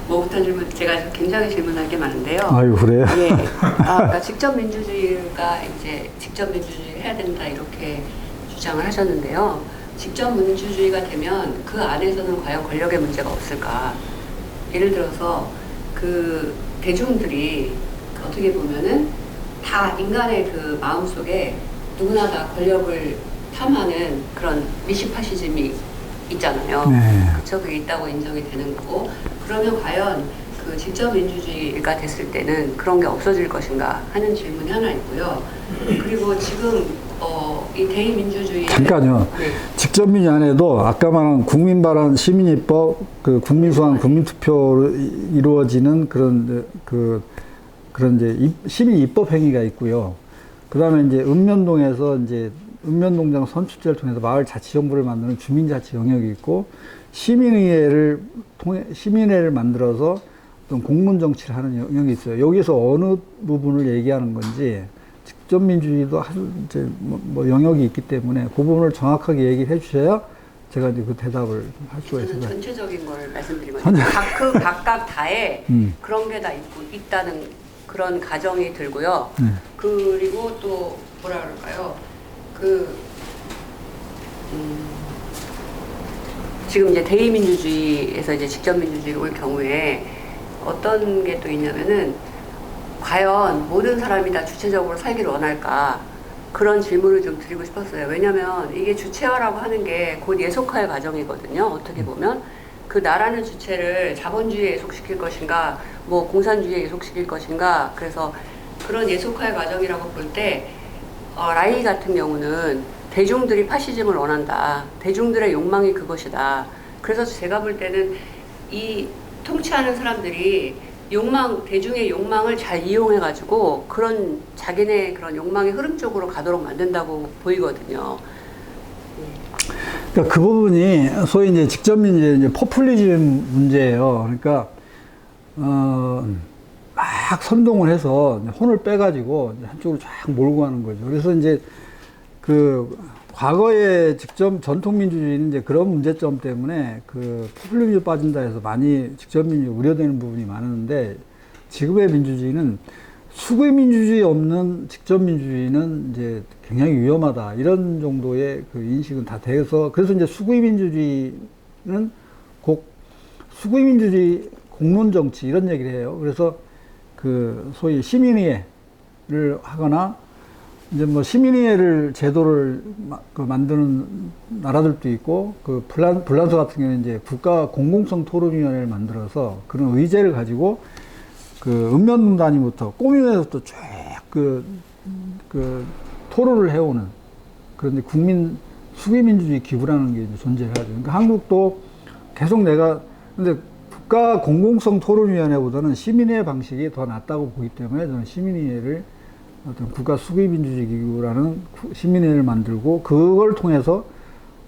뭐부터 질문, 제가 굉장히 질문할 게 많은데요. 아유, 그래요? 예. 그러니까 직접 민주주의가 이제 직접 민주주의 해야 된다 이렇게 주장을 하셨는데요. 직접 민주주의가 되면 그 안에서는 과연 권력의 문제가 없을까? 예를 들어서 그 대중들이 어떻게 보면은 다 인간의 그 마음 속에 누구나 다 권력을 탐하는 그런 미시파시즘이 있잖아요. 네. 그쵸? 그게 있다고 인정이 되는 거고, 그러면 과연 그 직접 민주주의가 됐을 때는 그런 게 없어질 것인가 하는 질문이 하나 있고요. 그리고 지금 이 대의민주주의 잠깐요. 네. 직접 민주 안에도 아까 말한 국민발언, 시민입법, 그 국민소환, 국민투표로 이루어지는 그런 이제 시민 입법 행위가 있고요. 그 다음에 이제 읍면동에서 이제 읍면동장 선출제를 통해서 마을 자치정부를 만드는 주민자치 영역이 있고, 시민회를 만들어서 어떤 공론정치를 하는 영역이 있어요. 여기서 어느 부분을 얘기하는 건지, 직접 민주주의도 이제 뭐 영역이 있기 때문에 그 부분을 정확하게 얘기를 해주셔야 제가 이제 그 대답을 할 수가 있어요. 저는 전체적인 걸 말씀드리거든요. 각각 다에 그런 게 다 있다는 그런 가정이 들고요. 그리고 또 뭐라 그럴까요? 지금 이제 대의민주주의에서 이제 직접민주주의로 올 경우에 어떤 게 또 있냐면은 과연 모든 사람이 다 주체적으로 살기를 원할까? 그런 질문을 좀 드리고 싶었어요. 왜냐면 이게 주체화라고 하는 게 곧 예속화의 과정이거든요. 어떻게 보면 그 나라는 주체를 자본주의에 예속시킬 것인가, 뭐 공산주의에 예속시킬 것인가. 그래서 그런 예속화의 과정이라고 볼 때 라이 같은 경우는 대중들이 파시즘을 원한다. 대중들의 욕망이 그것이다. 그래서 제가 볼 때는 이 통치하는 사람들이 대중의 욕망을 잘 이용해가지고 그런 자기네 그런 욕망의 흐름 쪽으로 가도록 만든다고 보이거든요. 그러니까 그 부분이 소위 이제 직접민주주의 이제 포퓰리즘 문제예요. 그러니까 막 선동을 해서 혼을 빼가지고 한쪽으로 쫙 몰고 가는 거죠. 그래서 이제 그 과거의 직접 전통민주주의는 이제 그런 문제점 때문에 그 포퓰리즘에 빠진다 해서 많이 직접민주주의 우려되는 부분이 많은데, 지금의 민주주의는 수구민주주의 없는 직접민주주의는 이제 굉장히 위험하다. 이런 정도의 그 인식은 다 돼서, 그래서 이제 수구민주주의는 수구민주주의 공론정치 이런 얘기를 해요. 그래서 그 소위 시민의회를 하거나 이제 뭐 시민의회를 제도를 만드는 나라들도 있고, 그 불란서 같은 경우는 이제 국가 공공성 토론위원회를 만들어서 그런 의제를 가지고 그 읍면 단위부터 꼬민에서부터 쭉 그 토론을 해오는 그런 이제 수기민주주의 기구라는 게 이제 존재를 하죠. 그러니까 한국도 계속 근데 국가 공공성 토론위원회보다는 시민회의 방식이 더 낫다고 보기 때문에 저는 시민회를 어떤 국가 수기민주주의 기구라는 시민회를 만들고, 그걸 통해서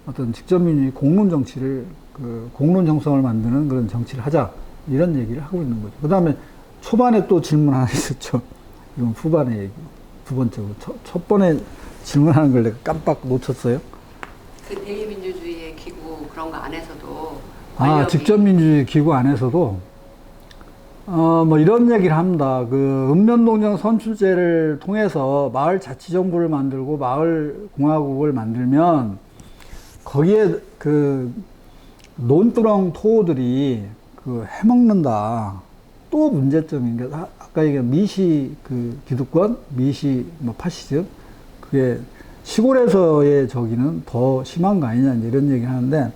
어떤 직접민주주의 공론 정치를, 그 공론 형성을 만드는 그런 정치를 하자, 이런 얘기를 하고 있는 거죠. 그 다음에 초반에 또 질문 하나 있었죠. 이건 후반에 얘기. 두 번째로. 첫 번에 질문하는 걸 내가 깜빡 놓쳤어요. 그 대의민주주의의 기구 그런 거 안에서도 직접민주주의 기구 안에서도 뭐 이런 얘기를 합니다. 그 읍면동장 선출제를 통해서 마을 자치정부를 만들고 마을 공화국을 만들면 거기에 그 논두렁 토호들이 그 해먹는다. 또 문제점인 게 아까 얘기한 미시 그 기득권, 미시 뭐 파시즘 그게 시골에서의 저기는 더 심한 거 아니냐 이제 이런 얘기 하는데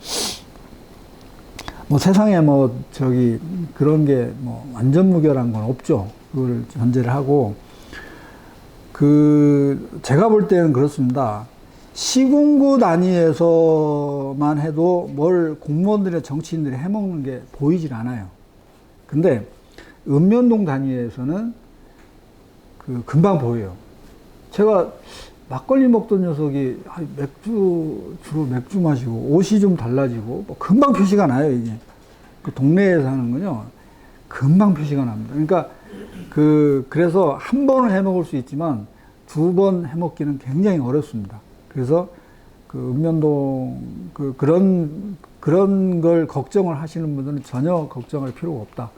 뭐 세상에 뭐 저기 그런 게 뭐 완전 무결한 건 없죠. 그걸 전제를 하고 그 제가 볼 때는 그렇습니다. 시군구 단위에서만 해도 뭘 공무원들이나 정치인들이 해먹는 게 보이질 않아요. 근데 읍면동 단위에서는 그 금방 보여요. 제가 막걸리 먹던 녀석이 주로 맥주 마시고 옷이 좀 달라지고 뭐 금방 표시가 나요, 이게. 그 동네에서 하는 건요. 금방 표시가 납니다. 그러니까 그래서 한 번은 해먹을 수 있지만 두 번 해먹기는 굉장히 어렵습니다. 그래서 그 읍면동 그런 걸 걱정을 하시는 분들은 전혀 걱정할 필요가 없다.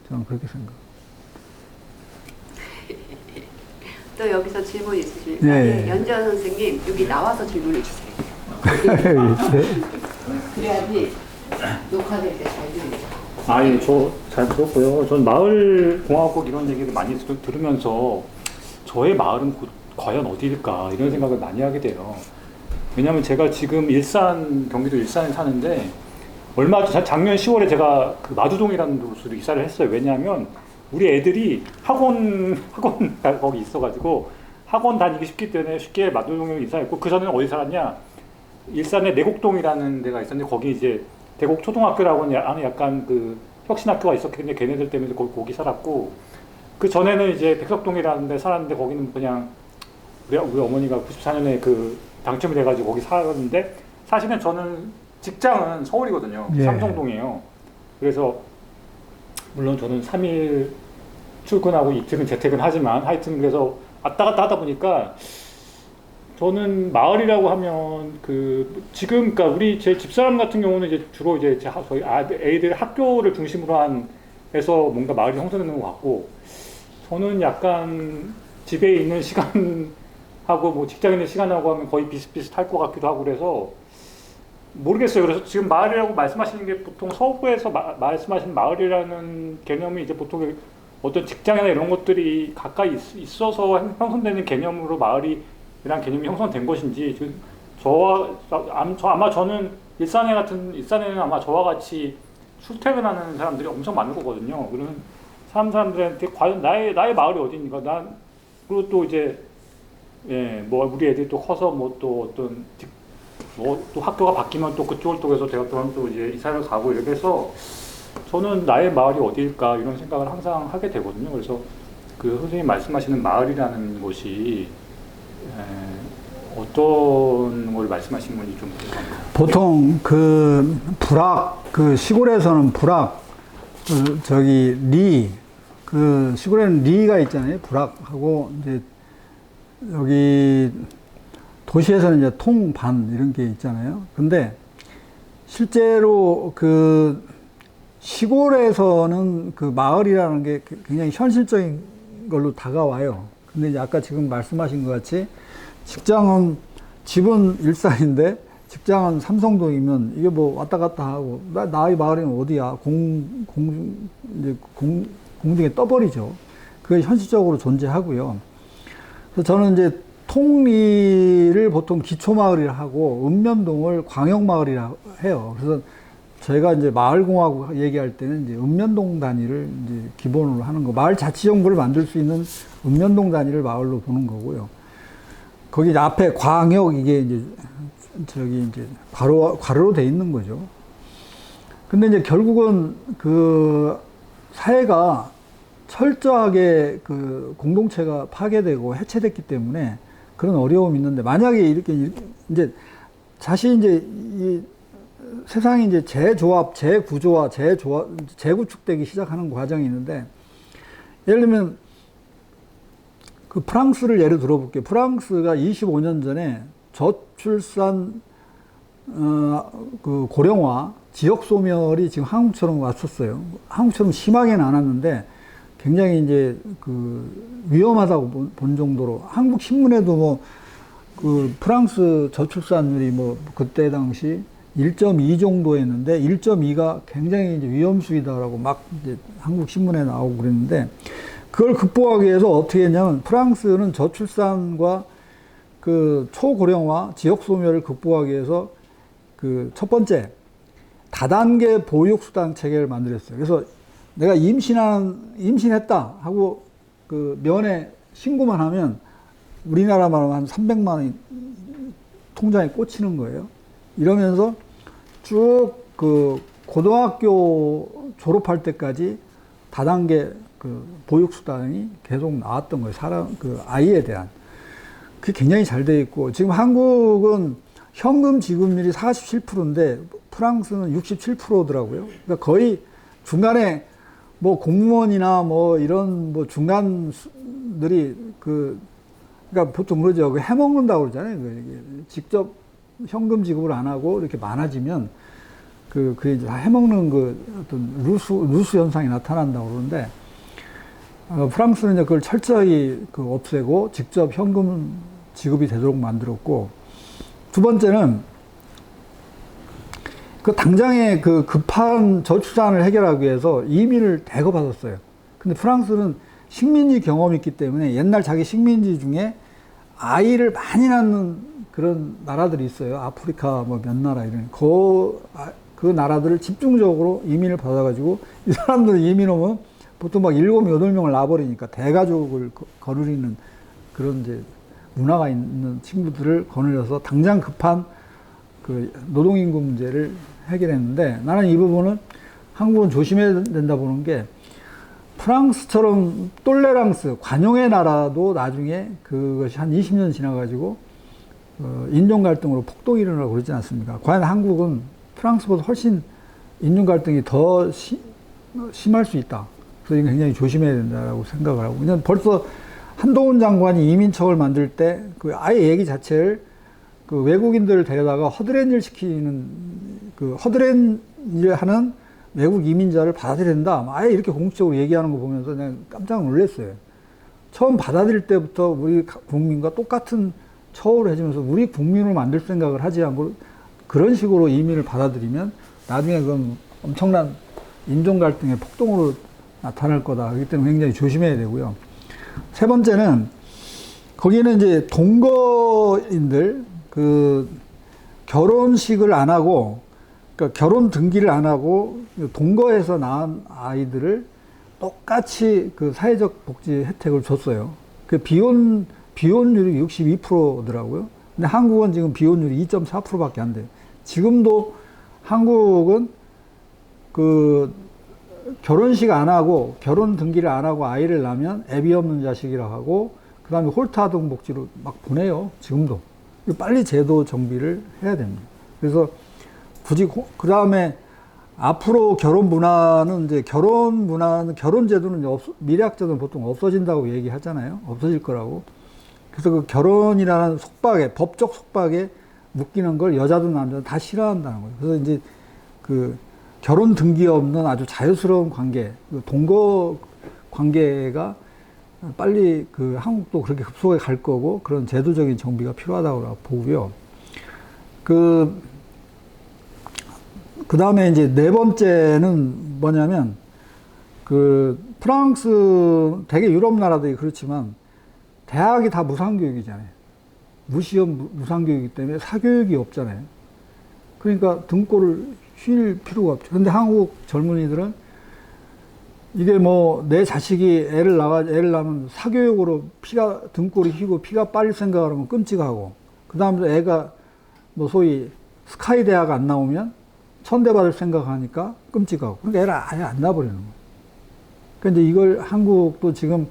저는 그렇게 생각합니다. 또 여기서 질문 있으십니까? 네. 연재원 선생님 여기 나와서 질문해 주세요. 그래야지 녹화될 때 잘 들립니다. 아니, 저 잘 들었고요. 전 마을공화국 이런 얘기를 많이 들으면서 저의 마을은 과연 어디일까 이런 생각을 많이 하게 돼요. 왜냐하면 제가 지금 경기도 일산에 사는데 작년 10월에 제가 그 마두동이라는 곳으로 이사를 했어요. 왜냐하면 우리 애들이 학원 거기 있어가지고 학원 다니기 쉽기 때문에 쉽게 마두동에 이사했고 그 전에는 어디 살았냐? 일산에 내곡동이라는 데가 있었는데 거기 이제 대곡 초등학교라고 하는 약간 그 혁신학교가 있었기 때문에 걔네들 때문에 거기 살았고 그 전에는 이제 백석동이라는 데 살았는데 거기는 그냥 우리 어머니가 94년에 그 당첨이 돼가지고 거기 살았는데 사실은 저는 직장은 서울이거든요. 예. 삼성동이에요. 그래서 물론 저는 3일 출근하고 이틀은 재택은 하지만 하여튼 그래서 왔다 갔다 하다 보니까 저는 마을이라고 하면 그러니까 우리 제 집사람 같은 경우는 이제 주로 이제 저희 애들 학교를 중심으로 해서 뭔가 마을이 형성되는 것 같고 저는 약간 집에 있는 시간하고 뭐 직장에 있는 시간하고 하면 거의 비슷비슷할 것 같기도 하고 그래서 모르겠어요. 그래서 지금 마을이라고 말씀하시는 게 보통 서구에서 말씀하시는 마을이라는 개념이 이제 보통 어떤 직장이나 이런 것들이 가까이 있어서 형성되는 개념으로 마을이라는 개념이 형성된 것인지 아마 저는 일산에는 아마 저와 같이 출퇴근하는 사람들이 엄청 많을 거거든요. 그러면 사람들한테 과연 나의 마을이 어디인가 그리고 또 이제 뭐 우리 애들이 또 커서 뭐 또 어떤 또 학교가 바뀌면 또 그쪽을 통해서 대학교는 또 이제 이사를 가고 이렇게 해서 저는 나의 마을이 어디일까 이런 생각을 항상 하게 되거든요. 그래서 그 선생님 말씀하시는 마을이라는 것이 어떤 걸 말씀하시는 건지 좀 궁금합니다. 보통 시골에서는 시골에는 리가 있잖아요. 불악하고 이제 여기 도시에서는 이제 통반 이런 게 있잖아요. 근데 실제로 시골에서는 마을이라는 게 굉장히 현실적인 걸로 다가와요. 근데 이제 아까 지금 말씀하신 것 같이 집은 일산인데 직장은 삼성동이면 이게 뭐 왔다 갔다 하고 나의 마을은 어디야? 공중에 떠버리죠. 그게 현실적으로 존재하고요. 그래서 저는 이제 통리를 보통 기초마을이라 하고 읍면동을 광역마을이라 해요. 그래서 저희가 이제 마을공화국 얘기할 때는 이제 읍면동 단위를 이제 기본으로 하는 거, 마을 자치정부를 만들 수 있는 읍면동 단위를 마을로 보는 거고요. 거기 이제 앞에 광역 이게 이제 괄호로 돼 있는 거죠. 근데 이제 결국은 사회가 철저하게 공동체가 파괴되고 해체됐기 때문에 그런 어려움이 있는데 만약에 이렇게 이제 다시 이제 이 세상이 이제 재조합, 재구조화, 재구축되기 시작하는 과정이 있는데 예를 들면 프랑스를 예를 들어볼게요. 프랑스가 25년 전에 저출산 고령화, 지역 소멸이 지금 한국처럼 왔었어요. 한국처럼 심하게는 안 왔는데 굉장히 이제 위험하다고 본 정도로 한국 신문에도 프랑스 저출산율이 그때 당시 1.2 정도였는데 1.2가 굉장히 이제 위험수위다라고 막 이제 한국 신문에 나오고 그랬는데 그걸 극복하기 위해서 어떻게 했냐면 프랑스는 저출산과 그 초고령화, 지역 소멸을 극복하기 위해서 그 첫 번째 다단계 보육수당 체계를 만들었어요. 그래서 내가 임신했다 하고 그 면회 신고만 하면 우리나라 말로 한 300만 원이 통장에 꽂히는 거예요. 이러면서 쭉 그 고등학교 졸업할 때까지 다단계 그 보육수당이 계속 나왔던 거예요. 그 아이에 대한. 그게 굉장히 잘 돼 있고, 지금 한국은 현금 지급률이 47%인데 프랑스는 67%더라고요. 그러니까 거의 중간에 뭐 공무원이나 뭐 이런 뭐 중간들이 그러니까 보통 그러죠. 그 해먹는다고 그러잖아요. 직접 현금 지급을 안 하고 이렇게 많아지면 그게 이제 다 해먹는 그 어떤 루스 현상이 나타난다고 그러는데, 프랑스는 이제 그걸 철저히 없애고 직접 현금 지급이 되도록 만들었고, 두 번째는 그 당장의 그 급한 저출산을 해결하기 위해서 이민을 대거 받았어요. 근데 프랑스는 식민지 경험이 있기 때문에 옛날 자기 식민지 중에 아이를 많이 낳는 그런 나라들이 있어요. 아프리카 뭐 몇 나라 이런 그 나라들을 집중적으로 이민을 받아가지고 이 사람들은 이민 오면 보통 막 7, 8명을 낳아버리니까 대가족을 거느리는 그런 이제 문화가 있는 친구들을 거느려서 당장 급한 그 노동인구 문제를 해결했는데, 나는 이 부분은 한국은 조심해야 된다 보는 게, 프랑스처럼 똘레랑스, 관용의 나라도 나중에 그것이 한 20년 지나가지고 인종 갈등으로 폭동이 일어나고 그러지 않습니까? 과연 한국은 프랑스보다 훨씬 인종 갈등이 더 심할 수 있다. 그래서 이거 굉장히 조심해야 된다고 생각을 하고, 그냥 벌써 한동훈 장관이 이민청을 만들 때 그 아예 얘기 자체를 그 외국인들을 데려다가 허드렛 일 시키는 그 허드렛 일 하는 외국 이민자를 받아들여야 된다. 아예 이렇게 공식적으로 얘기하는 거 보면서 그냥 깜짝 놀랐어요. 처음 받아들일 때부터 우리 국민과 똑같은 처우를 해주면서 우리 국민을 만들 생각을 하지 않고 그런 식으로 이민을 받아들이면 나중에 그건 엄청난 인종 갈등의 폭동으로 나타날 거다. 그렇기 때문에 굉장히 조심해야 되고요. 세 번째는 거기는 이제 동거인들 그 결혼식을 안 하고, 그러니까 결혼 등기를 안 하고 동거해서 낳은 아이들을 똑같이 그 사회적 복지 혜택을 줬어요. 그 비혼율이 62%더라고요. 근데 한국은 지금 비혼율이 2.4%밖에 안 돼요. 지금도 한국은 그 결혼식 안 하고 결혼 등기를 안 하고 아이를 낳으면 애비 없는 자식이라고 하고, 그 다음에 홀트 아동 복지로 막 보내요. 지금도. 빨리 제도 정비를 해야 됩니다. 그래서 굳이 그 다음에 앞으로 결혼 문화는 결혼 제도는 미래학자들은 보통 없어진다고 얘기하잖아요. 없어질 거라고. 그래서 그 결혼이라는 속박에, 법적 속박에 묶이는 걸 여자든 남자든 다 싫어한다는 거예요. 그래서 이제 그 결혼 등기 없는 아주 자유스러운 관계, 동거 관계가 빨리 그 한국도 그렇게 급속하게 갈 거고, 그런 제도적인 정비가 필요하다고 보고요. 그 다음에 이제 네 번째는 뭐냐면, 그 프랑스, 대개 유럽 나라들이 그렇지만 대학이 다 무상교육이잖아요. 무시험 무상교육이기 때문에 사교육이 없잖아요. 그러니까 등골을 쉴 필요가 없죠. 근데 한국 젊은이들은 이게 뭐 내 자식이 애를 낳으면 사교육으로 등골이 휘고 피가 빨릴 생각을 하면 끔찍하고, 그 다음에 애가 뭐 소위 스카이 대학 안 나오면 천대받을 생각하니까 끔찍하고, 그러니까 애를 아예 안 낳아버리는 거예요. 그러니까 이제 이걸 한국도 지금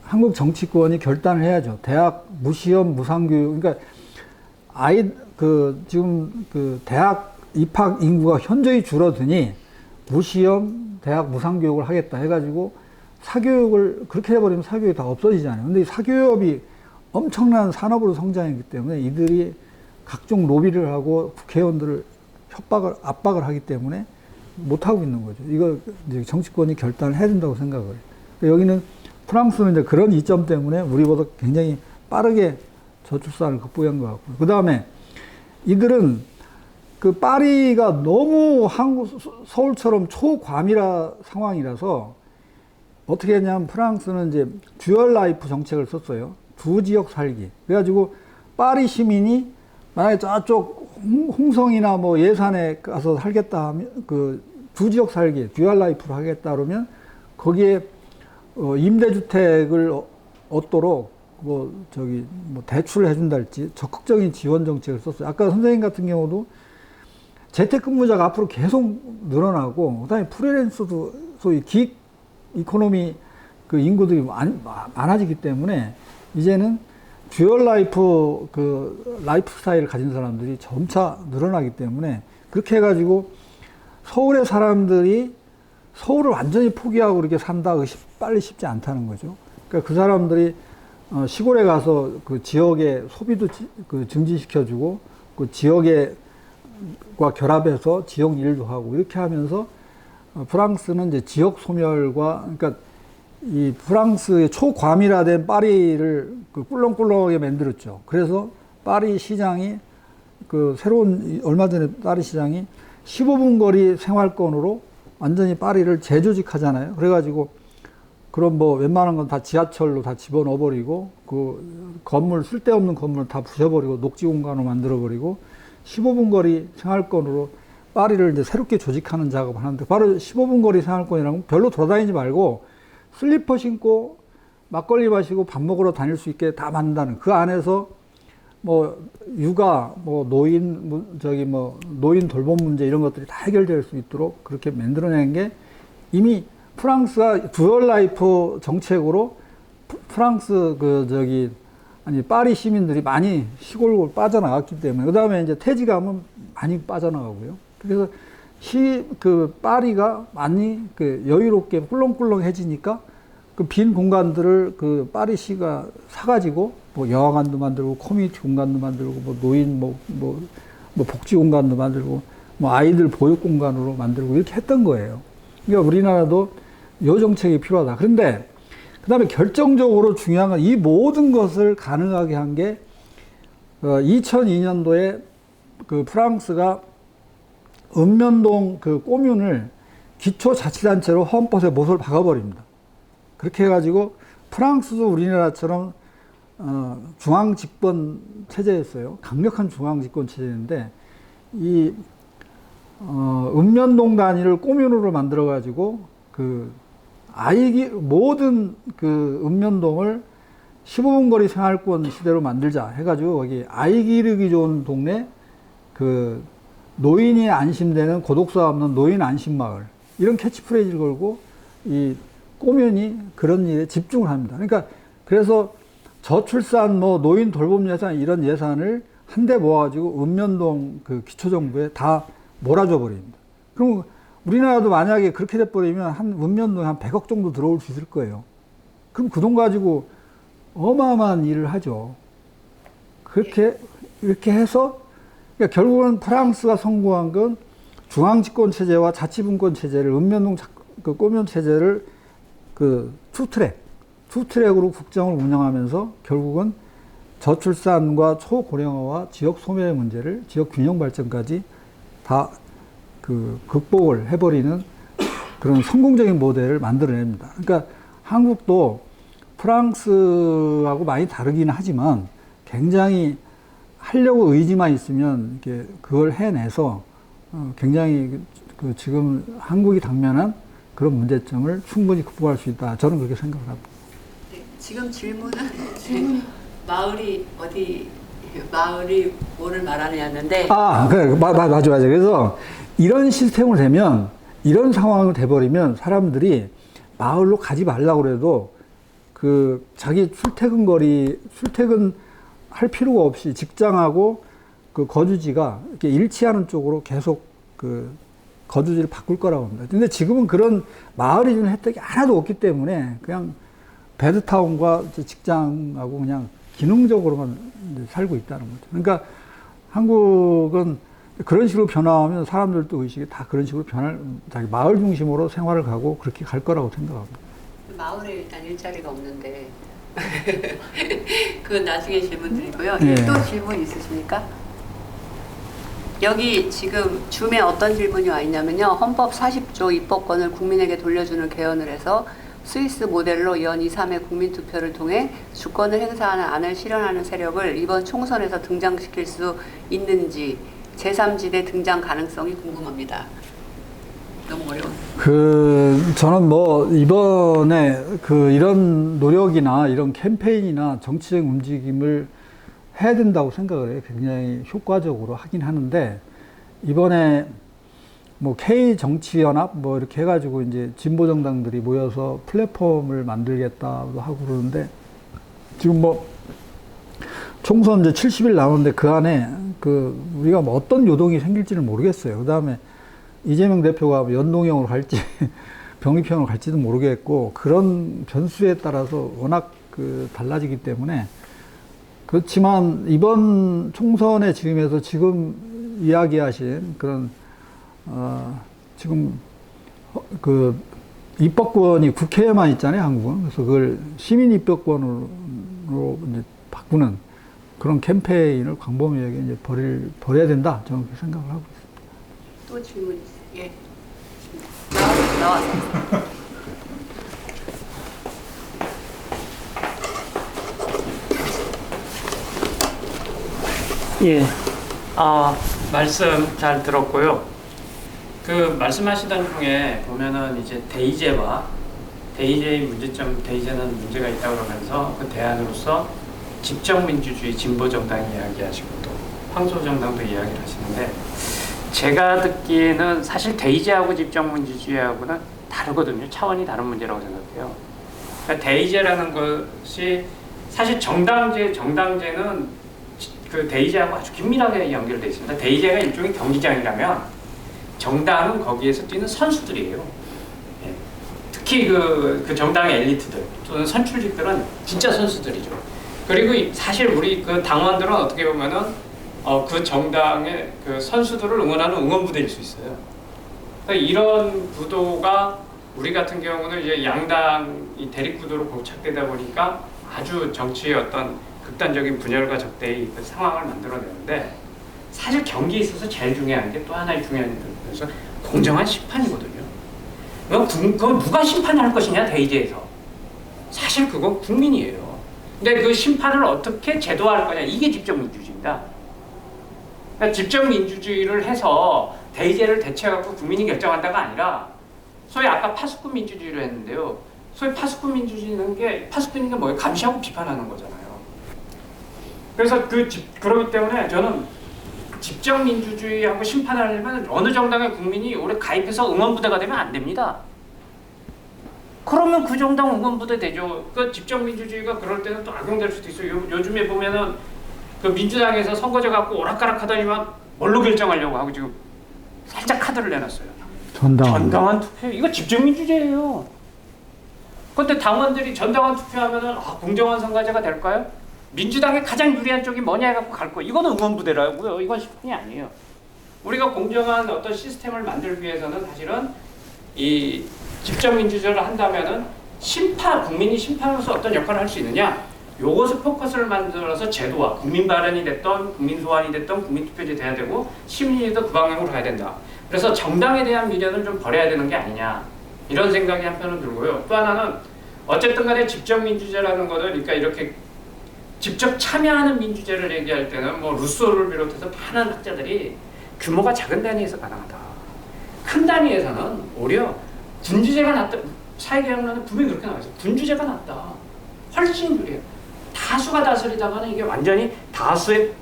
한국 정치권이 결단을 해야죠. 대학 무시험 무상교육, 그러니까 지금 그 대학 입학 인구가 현저히 줄어드니 무시험 대학 무상교육을 하겠다 해가지고 사교육을 그렇게 해버리면 사교육이 다 없어지잖아요. 근데 이 사교육이 엄청난 산업으로 성장했기 때문에 이들이 각종 로비를 하고 국회의원들을 압박을 하기 때문에 못하고 있는 거죠. 이거 이제 정치권이 결단을 해야 된다고 생각을 해요. 그러니까 여기는 프랑스는 이제 그런 이점 때문에 우리보다 굉장히 빠르게 저출산을 극복한 것 같고요. 그 다음에 이들은 그 파리가 너무 서울처럼 초과밀화 상황이라서 어떻게 했냐면 프랑스는 이제 듀얼 라이프 정책을 썼어요. 두 지역 살기. 그래가지고 파리 시민이 만약에 저쪽 홍성이나 뭐 예산에 가서 살겠다 하면 그 두 지역 살기, 듀얼 라이프로 하겠다 그러면 거기에 임대주택을 얻도록 뭐 대출을 해준다 할지 적극적인 지원 정책을 썼어요. 아까 선생님 같은 경우도 재택근무자가 앞으로 계속 늘어나고 그다음에 프리랜서도 소위 기획 이코노미 그 인구들이 많아지기 때문에 이제는 듀얼 라이프 그 라이프 스타일을 가진 사람들이 점차 늘어나기 때문에 그렇게 해가지고 서울의 사람들이 서울을 완전히 포기하고 이렇게 산다 빨리 쉽지 않다는 거죠. 그러니까 그 사람들이 시골에 가서 그 지역의 소비도 그 증진시켜주고 그 지역과 결합해서 지역 일도 하고 이렇게 하면서 프랑스는 이제 지역 소멸과 그러니까 이 프랑스의 초과밀화된 파리를 그 꿀렁꿀렁하게 만들었죠. 그래서 파리 시장이 그 새로운 얼마 전에 파리 시장이 15분 거리 생활권으로 완전히 파리를 재조직하잖아요. 그래가지고 그럼 뭐 웬만한 건 다 지하철로 다 집어넣어버리고 그 건물 쓸데없는 건물 다 부셔버리고 녹지 공간으로 만들어버리고 15분 거리 생활권으로 파리를 이제 새롭게 조직하는 작업을 하는데 바로 15분 거리 생활권이라는 건 별로 돌아다니지 말고 슬리퍼 신고 막걸리 마시고 밥 먹으러 다닐 수 있게 다 만든다는 그 안에서 뭐 육아 뭐 노인 노인 돌봄 문제 이런 것들이 다 해결될 수 있도록 그렇게 만들어낸 게 이미 프랑스가 듀얼 라이프 정책으로 프랑스 파리 시민들이 많이 시골로 빠져나갔기 때문에 그다음에 이제 퇴직하면 많이 빠져나가고요. 그래서 파리가 많이 그 여유롭게 꿀렁꿀렁해지니까 그 빈 공간들을 그 파리시가 사가지고 뭐 영화관도 만들고 커뮤니티 공간도 만들고 뭐 노인 뭐 복지 공간도 만들고 뭐 아이들 보육 공간으로 만들고 이렇게 했던 거예요. 그러니까 우리나라도 요 정책이 필요하다. 그런데 그다음에 결정적으로 중요한 건 이 모든 것을 가능하게 한 게 2002년도에 그 프랑스가 읍면동 그 꼬뮌을 기초자치단체로 헌법에 못을 박아버립니다. 그렇게 해가지고 프랑스도 우리나라처럼 중앙집권 체제였어요. 강력한 중앙집권 체제인데 이 읍면동 단위를 꼬뮌으로 만들어가지고 그 모든 그 읍면동을 15분 거리 생활권 시대로 만들자 해가지고 거기 아이 기르기 좋은 동네 그 노인이 안심되는 고독사 없는 노인 안심마을 이런 캐치프레이즈를 걸고 이 꼬면이 그런 일에 집중을 합니다. 그러니까 그래서 저출산 뭐 노인 돌봄 예산 이런 예산을 한데 모아가지고 읍면동 그 기초정부에 다 몰아줘 버립니다. 그럼 우리나라도 만약에 그렇게 돼버리면 한 읍면동에 한 100억 정도 들어올 수 있을 거예요. 그럼 그 돈 가지고 어마어마한 일을 하죠. 이렇게 해서 그러니까 결국은 프랑스가 성공한 건 중앙집권 체제와 자치분권 체제를 읍면동 그 꼬면 체제를 그 투트랙으로 국정을 운영하면서 결국은 저출산과 초고령화와 지역 소멸의 문제를 지역 균형 발전까지 다 그 극복을 해버리는 그런 성공적인 모델을 만들어냅니다. 그러니까 한국도 프랑스하고 많이 다르기는 하지만 굉장히 하려고 의지만 있으면 이렇게 그걸 해내서 굉장히 그 지금 한국이 당면한 그런 문제점을 충분히 극복할 수 있다. 저는 그렇게 생각을 합니다. 네, 지금 질문은 마을이 뭐를 말하느냐는데. 그래, 맞아. 그래서 이런 시스템을 되면, 이런 상황을 돼버리면 사람들이 마을로 가지 말라고 그래도 그 자기 출퇴근 할 필요가 없이 직장하고 그 거주지가 이렇게 일치하는 쪽으로 계속 그 거주지를 바꿀 거라고 합니다. 근데 지금은 그런 마을이 주는 혜택이 하나도 없기 때문에 그냥 베드타운과 직장하고 그냥 기능적으로만 살고 있다는 거죠. 그러니까 한국은 그런 식으로 변화하면 사람들도 의식이 다 그런 식으로 자기 마을 중심으로 생활을 가고 그렇게 갈 거라고 생각합니다. 마을에 일단 일자리가 없는데 그건 나중에 질문 드리고요. 네. 또 질문 있으십니까? 여기 지금 줌에 어떤 질문이 와 있냐면요. 헌법 40조 입법권을 국민에게 돌려주는 개헌을 해서 스위스 모델로 연 2, 3회 국민투표를 통해 주권을 행사하는 안을 실현하는 세력을 이번 총선에서 등장시킬 수 있는지 제3지대 등장 가능성이 궁금합니다. 너무 어려워요. 저는 뭐 이번에 이런 노력이나 이런 캠페인이나 정치적 움직임을 해야 된다고 생각을 해요. 굉장히 효과적으로 하긴 하는데, 이번에 뭐 K정치연합 뭐 이렇게 해가지고 이제 진보정당들이 모여서 플랫폼을 만들겠다고 하고 그러는데, 지금 뭐 총선 이제 70일 남았는데 그 안에 우리가 뭐 어떤 요동이 생길지는 모르겠어요. 그 다음에 이재명 대표가 연동형으로 갈지 병립형으로 갈지도 모르겠고, 그런 변수에 따라서 워낙 달라지기 때문에. 그렇지만 이번 총선의 지금에서 지금 이야기하신 그런 지금 입법권이 국회에만 있잖아요, 한국은. 그래서 그걸 시민 입법권으로 이제 바꾸는 그런 캠페인을 광범위하게 이제 벌여야 된다, 저는 그렇게 생각을 하고 있습니다. 또 질문 있어요? 예. 나왔어. 예. 말씀 잘 들었고요. 말씀하시던 중에 보면은 이제 대의제의 문제점, 대의제는 문제가 있다고 그러면서 그 대안으로서 집정민주주의 진보정당 이야기하시고 또 황소정당도 이야기를 하시는데, 제가 듣기에는 사실 대의제하고 집정민주주의하고는 다르거든요. 차원이 다른 문제라고 생각해요. 그러니까 대의제라는 것이 사실 정당제는 대의제하고 아주 긴밀하게 연결되어 있습니다. 대의제가 일종의 경기장이라면 정당은 거기에서 뛰는 선수들이에요. 예. 특히 그 정당의 엘리트들 또는 선출직들은 진짜 선수들이죠. 그리고 사실 우리 당원들은 어떻게 보면은 그 정당의 선수들을 응원하는 응원부대일 수 있어요. 그러니까 이런 구도가 우리 같은 경우는 이제 양당이 대립구도로 고착되다 보니까 아주 정치의 어떤 극단적인 분열과 적대의 상황을 만들어내는데, 사실 경기에 있어서 제일 중요한 게 또 하나의 중요한 일은 공정한 심판이거든요. 그건 누가 심판할 것이냐, 대의제에서. 사실 그건 국민이에요. 근데 그 심판을 어떻게 제도화할 거냐, 이게 집정민주주의입니다. 그러니까 집정민주주의를 해서 대의제를 대체해갖고 국민이 결정한다가 아니라, 소위 아까 파수꾼 민주주의를 했는데요. 소위 파수꾼 민주주의는 파수꾼인 게 뭐예요? 감시하고 비판하는 거잖아요. 그래서 그러기 때문에 저는 집정민주주의하고 심판하려면 어느 정당의 국민이 올해 가입해서 응원부대가 되면 안 됩니다. 그러면 그 정당 응원부대 되죠. 집정민주주의가 그럴 때는 또 악용될 수도 있어요. 요즘에 보면은 민주당에서 선거제 갖고 오락가락 하더니만 뭘로 결정하려고 하고 지금 살짝 카드를 내놨어요. 전당원 투표. 이거 집정민주주의예요. 그런데 당원들이 전당원 투표하면은 공정한 선거제가 될까요? 민주당의 가장 유리한 쪽이 뭐냐 해갖고 갈 거예요. 이거는 응원부대라고요. 이건 심판이 아니에요. 우리가 공정한 어떤 시스템을 만들기 위해서는 사실은 이 집정민주주의를 한다면은 국민이 심판으로서 어떤 역할을 할 수 있느냐, 요것을 포커스를 만들어서 제도화, 국민 발언이 됐던, 국민 소환이 됐던, 국민투표제 돼야 되고, 시민의도 그 방향으로 가야 된다. 그래서 정당에 대한 미련을 좀 버려야 되는 게 아니냐, 이런 생각이 한편은 들고요. 또 하나는 어쨌든 간에 집정민주제라는 거는, 그러니까 이렇게 직접 참여하는 민주제를 얘기할 때는 뭐 루소를 비롯해서 많은 학자들이 규모가 작은 단위에서 가능하다. 큰 단위에서는 오히려 군주제가 낫다. 사회개혁론은 분명히 그렇게 나와있어요. 군주제가 낫다. 훨씬 유리해요. 다수가 다스리다가는 이게 완전히 다수의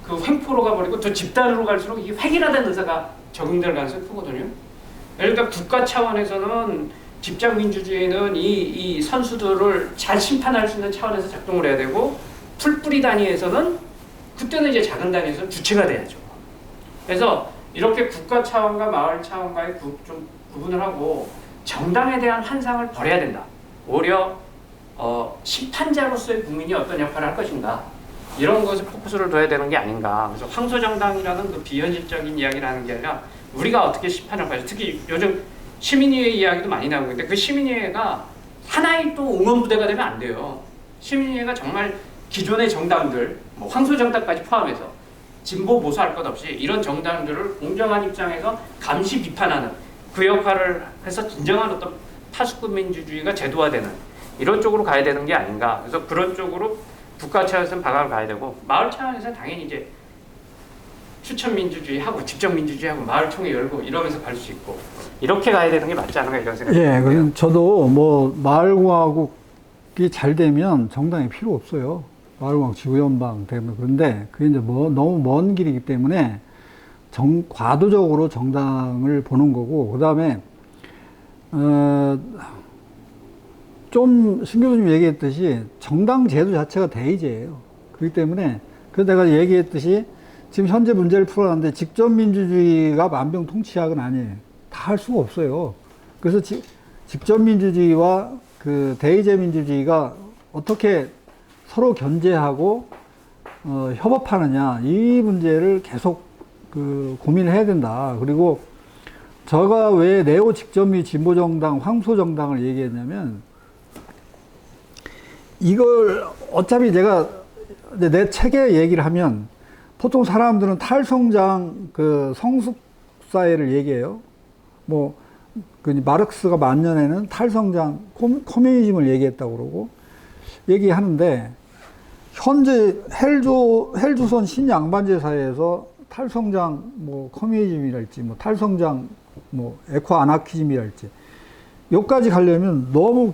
횡포로 가버리고 더 집단으로 갈수록 이게 획일화된 의사가 적용될 가능성이 크거든요. 예를 들어 국가 차원에서는 집정민주주의는 이 선수들을 잘 심판할 수 있는 차원에서 작동을 해야 되고, 풀뿌리 단위에서는 그때는 이제 작은 단위에서는 주체가 돼야죠. 그래서 이렇게 국가 차원과 마을 차원과의 좀 구분을 하고 정당에 대한 환상을 버려야 된다. 오히려 심판자로서의 국민이 어떤 역할을 할 것인가, 이런 것에 포커스를 둬야 되는 게 아닌가. 그래서 황소정당이라는 비현실적인 이야기를 하는 게 아니라 우리가 어떻게 심판할 거냐. 특히 요즘 시민의회 이야기도 많이 나오고 있는데, 그 시민의회가 하나의 또 응원부대가 되면 안 돼요. 시민의회가 정말 기존의 정당들, 뭐 황소정당까지 포함해서 진보 보수할 것 없이 이런 정당들을 공정한 입장에서 감시 비판하는 그 역할을 해서 진정한 어떤 파수꾼 민주주의가 제도화되는 이런 쪽으로 가야 되는 게 아닌가. 그래서 그런 쪽으로 국가 차원에서는 방향을 가야 되고 마을 차원에서는 당연히 이제 추천 민주주의하고 집정 민주주의하고 마을 총회 열고 이러면서 갈 수 있고 이렇게 가야 되는 게 맞지 않은가 이런 생각이 예, 듭니다. 그럼 저도 뭐 마을공화국이 잘 되면 정당이 필요 없어요. 마을공화국 지구연방 때문에. 그런데 그게 이제 뭐 너무 먼 길이기 때문에 과도적으로 정당을 보는 거고, 그 다음에 좀 신 교수님 얘기했듯이 정당 제도 자체가 대의제예요. 그렇기 때문에 그래서 내가 얘기했듯이 지금 현재 문제를 풀어가는데 직접 민주주의가 만병통치약은 아니에요. 다 할 수가 없어요. 그래서 직접 민주주의와 그 대의제 민주주의가 어떻게 서로 견제하고 협업하느냐, 이 문제를 계속 그 고민을 해야 된다. 그리고 제가 왜 네오 직접미 진보정당, 황소정당을 얘기했냐면, 이걸 어차피 제가 내 책에 얘기를 하면 보통 사람들은 탈성장 그 성숙사회를 얘기해요. 뭐 그 마르크스가 만년에는 탈성장 커뮤니즘을 얘기했다고 그러고 얘기하는데, 현재 헬조선 신양반제 사회에서 탈성장 뭐 커뮤니즘이랄지 뭐 탈성장 뭐 에코 아나키즘이랄지 여기까지 가려면 너무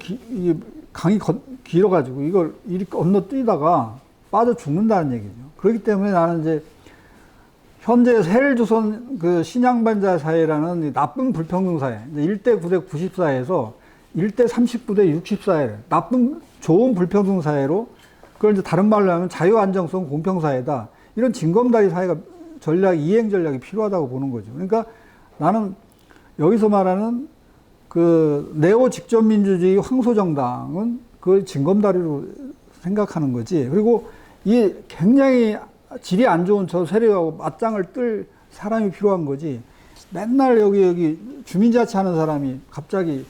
강이 길어가지고 이걸 이렇게 건너뛰다가 빠져 죽는다는 얘기죠. 그렇기 때문에 나는 이제 현재 헬조선 그 신양반자 사회라는 이 나쁜 불평등 사회, 1대 9대 90 사회에서 1대 39대 60 사회를 나쁜 좋은 불평등 사회로, 그걸 이제 다른 말로 하면 자유 안정성 공평 사회다. 이런 징검다리 사회가 이행 전략이 필요하다고 보는 거죠. 그러니까 나는 여기서 말하는 그 네오 직접 민주주의 황소정당은 그 징검다리로 생각하는 거지. 그리고 이 굉장히 질이 안 좋은 저 세력하고 맞짱을 뜰 사람이 필요한 거지. 맨날 여기 주민자치 하는 사람이 갑자기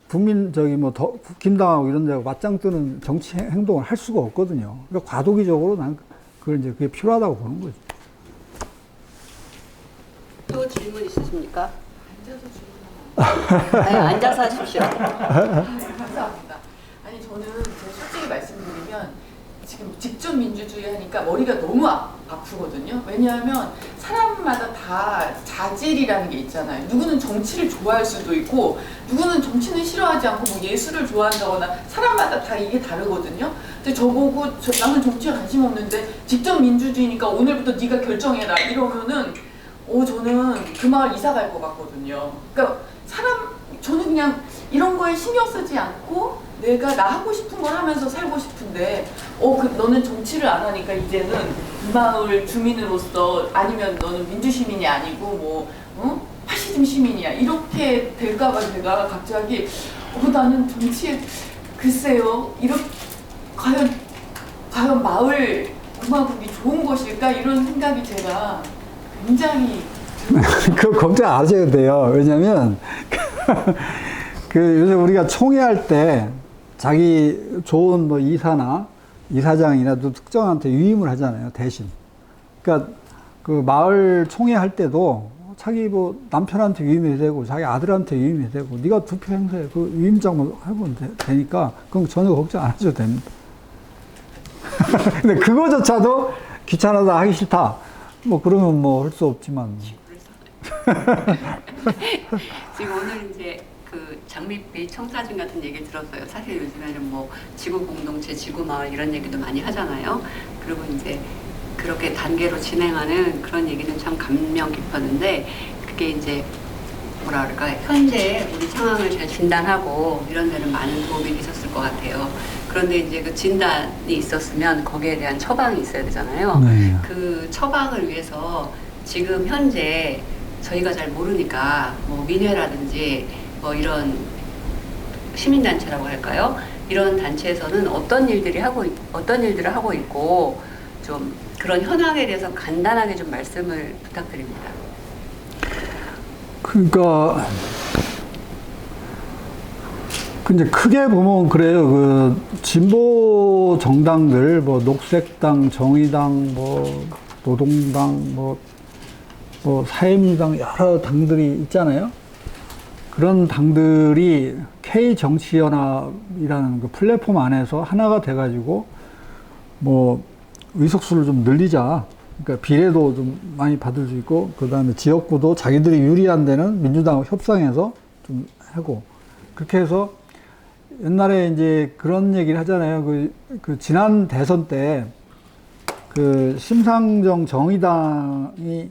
국힘당하고 이런 데하고 맞짱 뜨는 정치 행동을 할 수가 없거든요. 그러니까 과도기적으로 난 그게 필요하다고 보는 거죠. 또 질문 있으십니까? 앉아서 질문하면 네, 앉아서 하십시오. 감사합니다. 아니 저는 제가 솔직히 말씀드리면 지금 직접 민주주의 하니까 머리가 너무 아프거든요. 왜냐하면 사람마다 다 자질이라는 게 있잖아요. 누구는 정치를 좋아할 수도 있고 누구는 정치는 싫어하지 않고 뭐 예술을 좋아한다거나 사람마다 다 이게 다르거든요. 근데 저보고 나는 정치에 관심 없는데 직접 민주주의니까 오늘부터 네가 결정해라 이러면은 저는 그 마을 이사 갈 것 같거든요. 그러니까 저는 그냥 이런 거에 신경 쓰지 않고 내가 나 하고 싶은 걸 하면서 살고 싶은데 너는 정치를 안 하니까 이제는 이 마을 주민으로서 아니면 너는 민주시민이 아니고 파시즘 시민이야 이렇게 될까봐 제가 갑자기 나는 정치에 글쎄요 과연 마을 공화국이 좋은 것일까 이런 생각이 제가 굉장히 그거 걱정 안 하셔도 돼요. 왜냐면 요새 우리가 총회할 때 자기 좋은 이사장이나 특정한테 위임을 하잖아요, 대신. 그러니까 그 마을 총회할 때도 자기 남편한테 위임해도 되고 자기 아들한테 위임해도 되고 네가 투표 행사에 그 위임장만 하면 되니까 그건 전혀 걱정 안 하셔도 됩니다. 근데 그거조차도 귀찮아서 하기 싫다. 그러면 할 수 없지만. 지금 오늘 이제 그 장밋빛 청사진 같은 얘기 들었어요. 사실 요즘에는 지구 공동체, 지구 마을 이런 얘기도 많이 하잖아요. 그리고 이제 그렇게 단계로 진행하는 그런 얘기는 참 감명 깊었는데, 그게 이제 현재 우리 상황을 잘 진단하고 이런 데는 많은 도움이 되셨을 것 같아요. 그런데 이제 그 진단이 있었으면 거기에 대한 처방이 있어야 되잖아요. 네. 그 처방을 위해서 지금 현재 저희가 잘 모르니까 민회라든지 이런 시민단체라고 할까요? 이런 단체에서는 어떤 일들을 하고 있고 좀 그런 현황에 대해서 간단하게 좀 말씀을 부탁드립니다. 그러니까 근데 크게 보면 그래요. 그 진보 정당들 녹색당, 정의당, 노동당, 뭐 사회민주당 여러 당들이 있잖아요. 그런 당들이 K정치연합이라는 그 플랫폼 안에서 하나가 돼가지고 뭐 의석수를 좀 늘리자. 그러니까 비례도 좀 많이 받을 수 있고, 그 다음에 지역구도 자기들이 유리한 데는 민주당하고 협상해서 좀 하고, 그렇게 해서 옛날에 이제 그런 얘기를 하잖아요. 그 지난 대선 때 그 심상정 정의당이,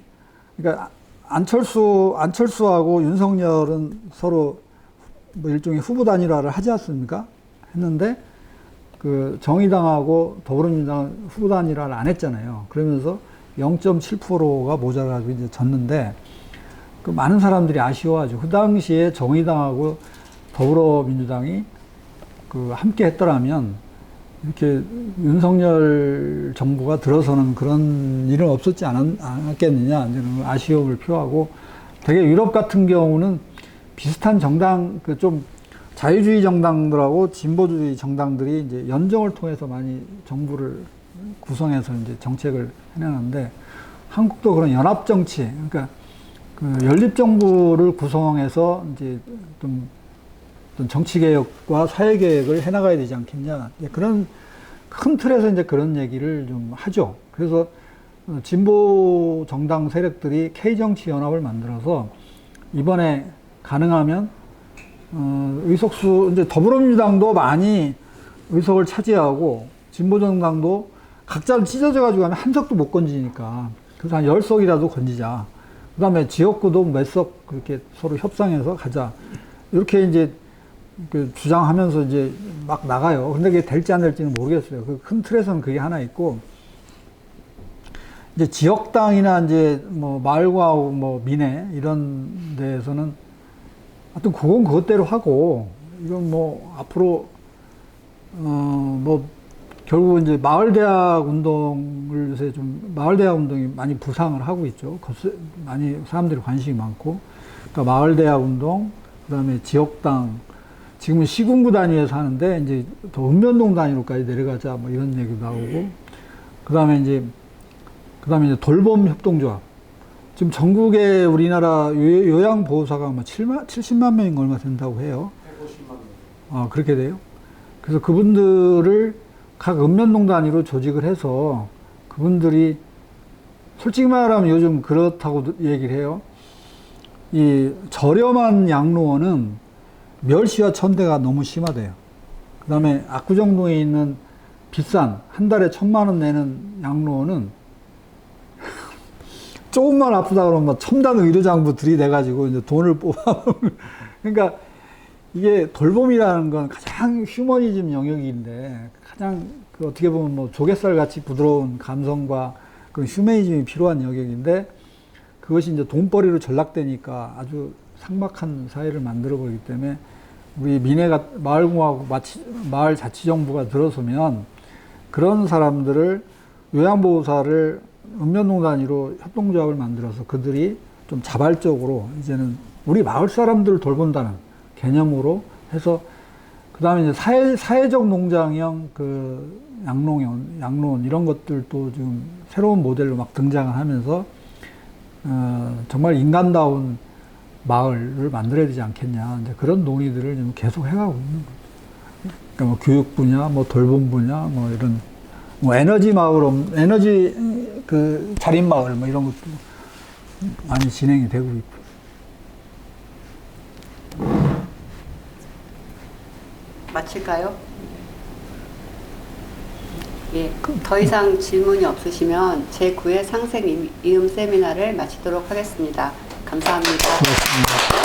그러니까 안철수하고 윤석열은 서로 뭐 일종의 후보 단일화를 하지 않습니까? 했는데 그 정의당하고 더불어민주당은 후보 단일화를 안 했잖아요. 그러면서 0.7%가 모자라가지고 이제 졌는데, 그 많은 사람들이 아쉬워하죠. 그 당시에 정의당하고 더불어민주당이 그 함께 했더라면 이렇게 윤석열 정부가 들어서는 그런 일은 없었지 않았겠느냐, 이런 아쉬움을 표하고, 되게 유럽 같은 경우는 비슷한 정당, 그 좀 자유주의 정당들하고 진보주의 정당들이 이제 연정을 통해서 많이 정부를 구성해서 이제 정책을 해내는데, 한국도 그런 연합 정치, 그러니까 그 연립 정부를 구성해서 이제 좀 어떤 정치 개혁과 사회 개혁을 해나가야 되지 않겠냐, 그런 큰 틀에서 이제 그런 얘기를 좀 하죠. 그래서 진보 정당 세력들이 K정치 연합을 만들어서 이번에 가능하면 의석수, 이제 더불어민주당도 많이 의석을 차지하고 진보 정당도 각자를 찢어져 가지고 하면 한 석도 못 건지니까, 그래서 한 10석이라도 건지자. 그 다음에 지역구도 몇 석 그렇게 서로 협상해서 가자. 이렇게 이제 그 주장하면서 이제 막 나가요. 근데 그게 될지 안 될지는 모르겠어요. 그 큰 틀에서는 그게 하나 있고, 이제 지역당이나 이제 뭐 마을과하고 뭐 민회 이런 데에서는 하여튼 그건 그것대로 하고, 이건 뭐 앞으로 뭐 결국 이제 마을대학 운동을 요새 좀, 마을대학 운동이 많이 부상을 하고 있죠. 많이 사람들이 관심이 많고, 그러니까 마을대학 운동, 그 다음에 지역당, 지금은 시군구 단위에서 하는데 이제 더 읍면동 단위로까지 내려가자, 뭐 이런 얘기도 나오고, 그 다음에 이제 돌봄 협동조합. 지금 전국에 우리나라 요양보호사가 아마 70만 명인가 얼마 된다고 해요. 150만 명. 그렇게 돼요? 그래서 그분들을 각 읍면동 단위로 조직을 해서, 그분들이 솔직히 말하면 요즘 그렇다고 얘기를 해요. 이 저렴한 양로원은 멸시와 천대가 너무 심하대요. 그 다음에 압구정동에 있는 비싼 한 달에 1,000만 원 내는 양로원은 조금만 아프다 그러면 막 첨단 의료장부 들이대가지고 이제 돈을 뽑아. 그러니까 이게 돌봄이라는 건 가장 휴머니즘 영역인데, 가장 그 어떻게 보면 뭐 조갯살 같이 부드러운 감성과 그런 휴머니즘이 필요한 영역인데, 그것이 이제 돈벌이로 전락되니까 아주 삭막한 사회를 만들어버리기 때문에, 우리 민회가 마을공화국 마을자치정부가 들어서면 그런 사람들을, 요양보호사를 읍면동 단위로 협동조합을 만들어서 그들이 좀 자발적으로 이제는 우리 마을 사람들을 돌본다는 개념으로 해서, 그 다음에 이제 사회적 농장형 그 양로원 이런 것들도 지금 새로운 모델로 막 등장을 하면서 정말 인간다운 마을을 만들어야 되지 않겠냐, 이제 그런 논의들을 지금 계속 해가고 있는 거죠. 그러니까 뭐 교육 분야, 뭐 돌봄 분야, 뭐 이런 뭐 에너지 그 자립 마을 뭐 이런 것도 많이 진행이 되고 있고. 마칠까요? 예, 더 이상 질문이 없으시면 제9회 상생 이음 세미나를 마치도록 하겠습니다. 감사합니다. 고맙습니다.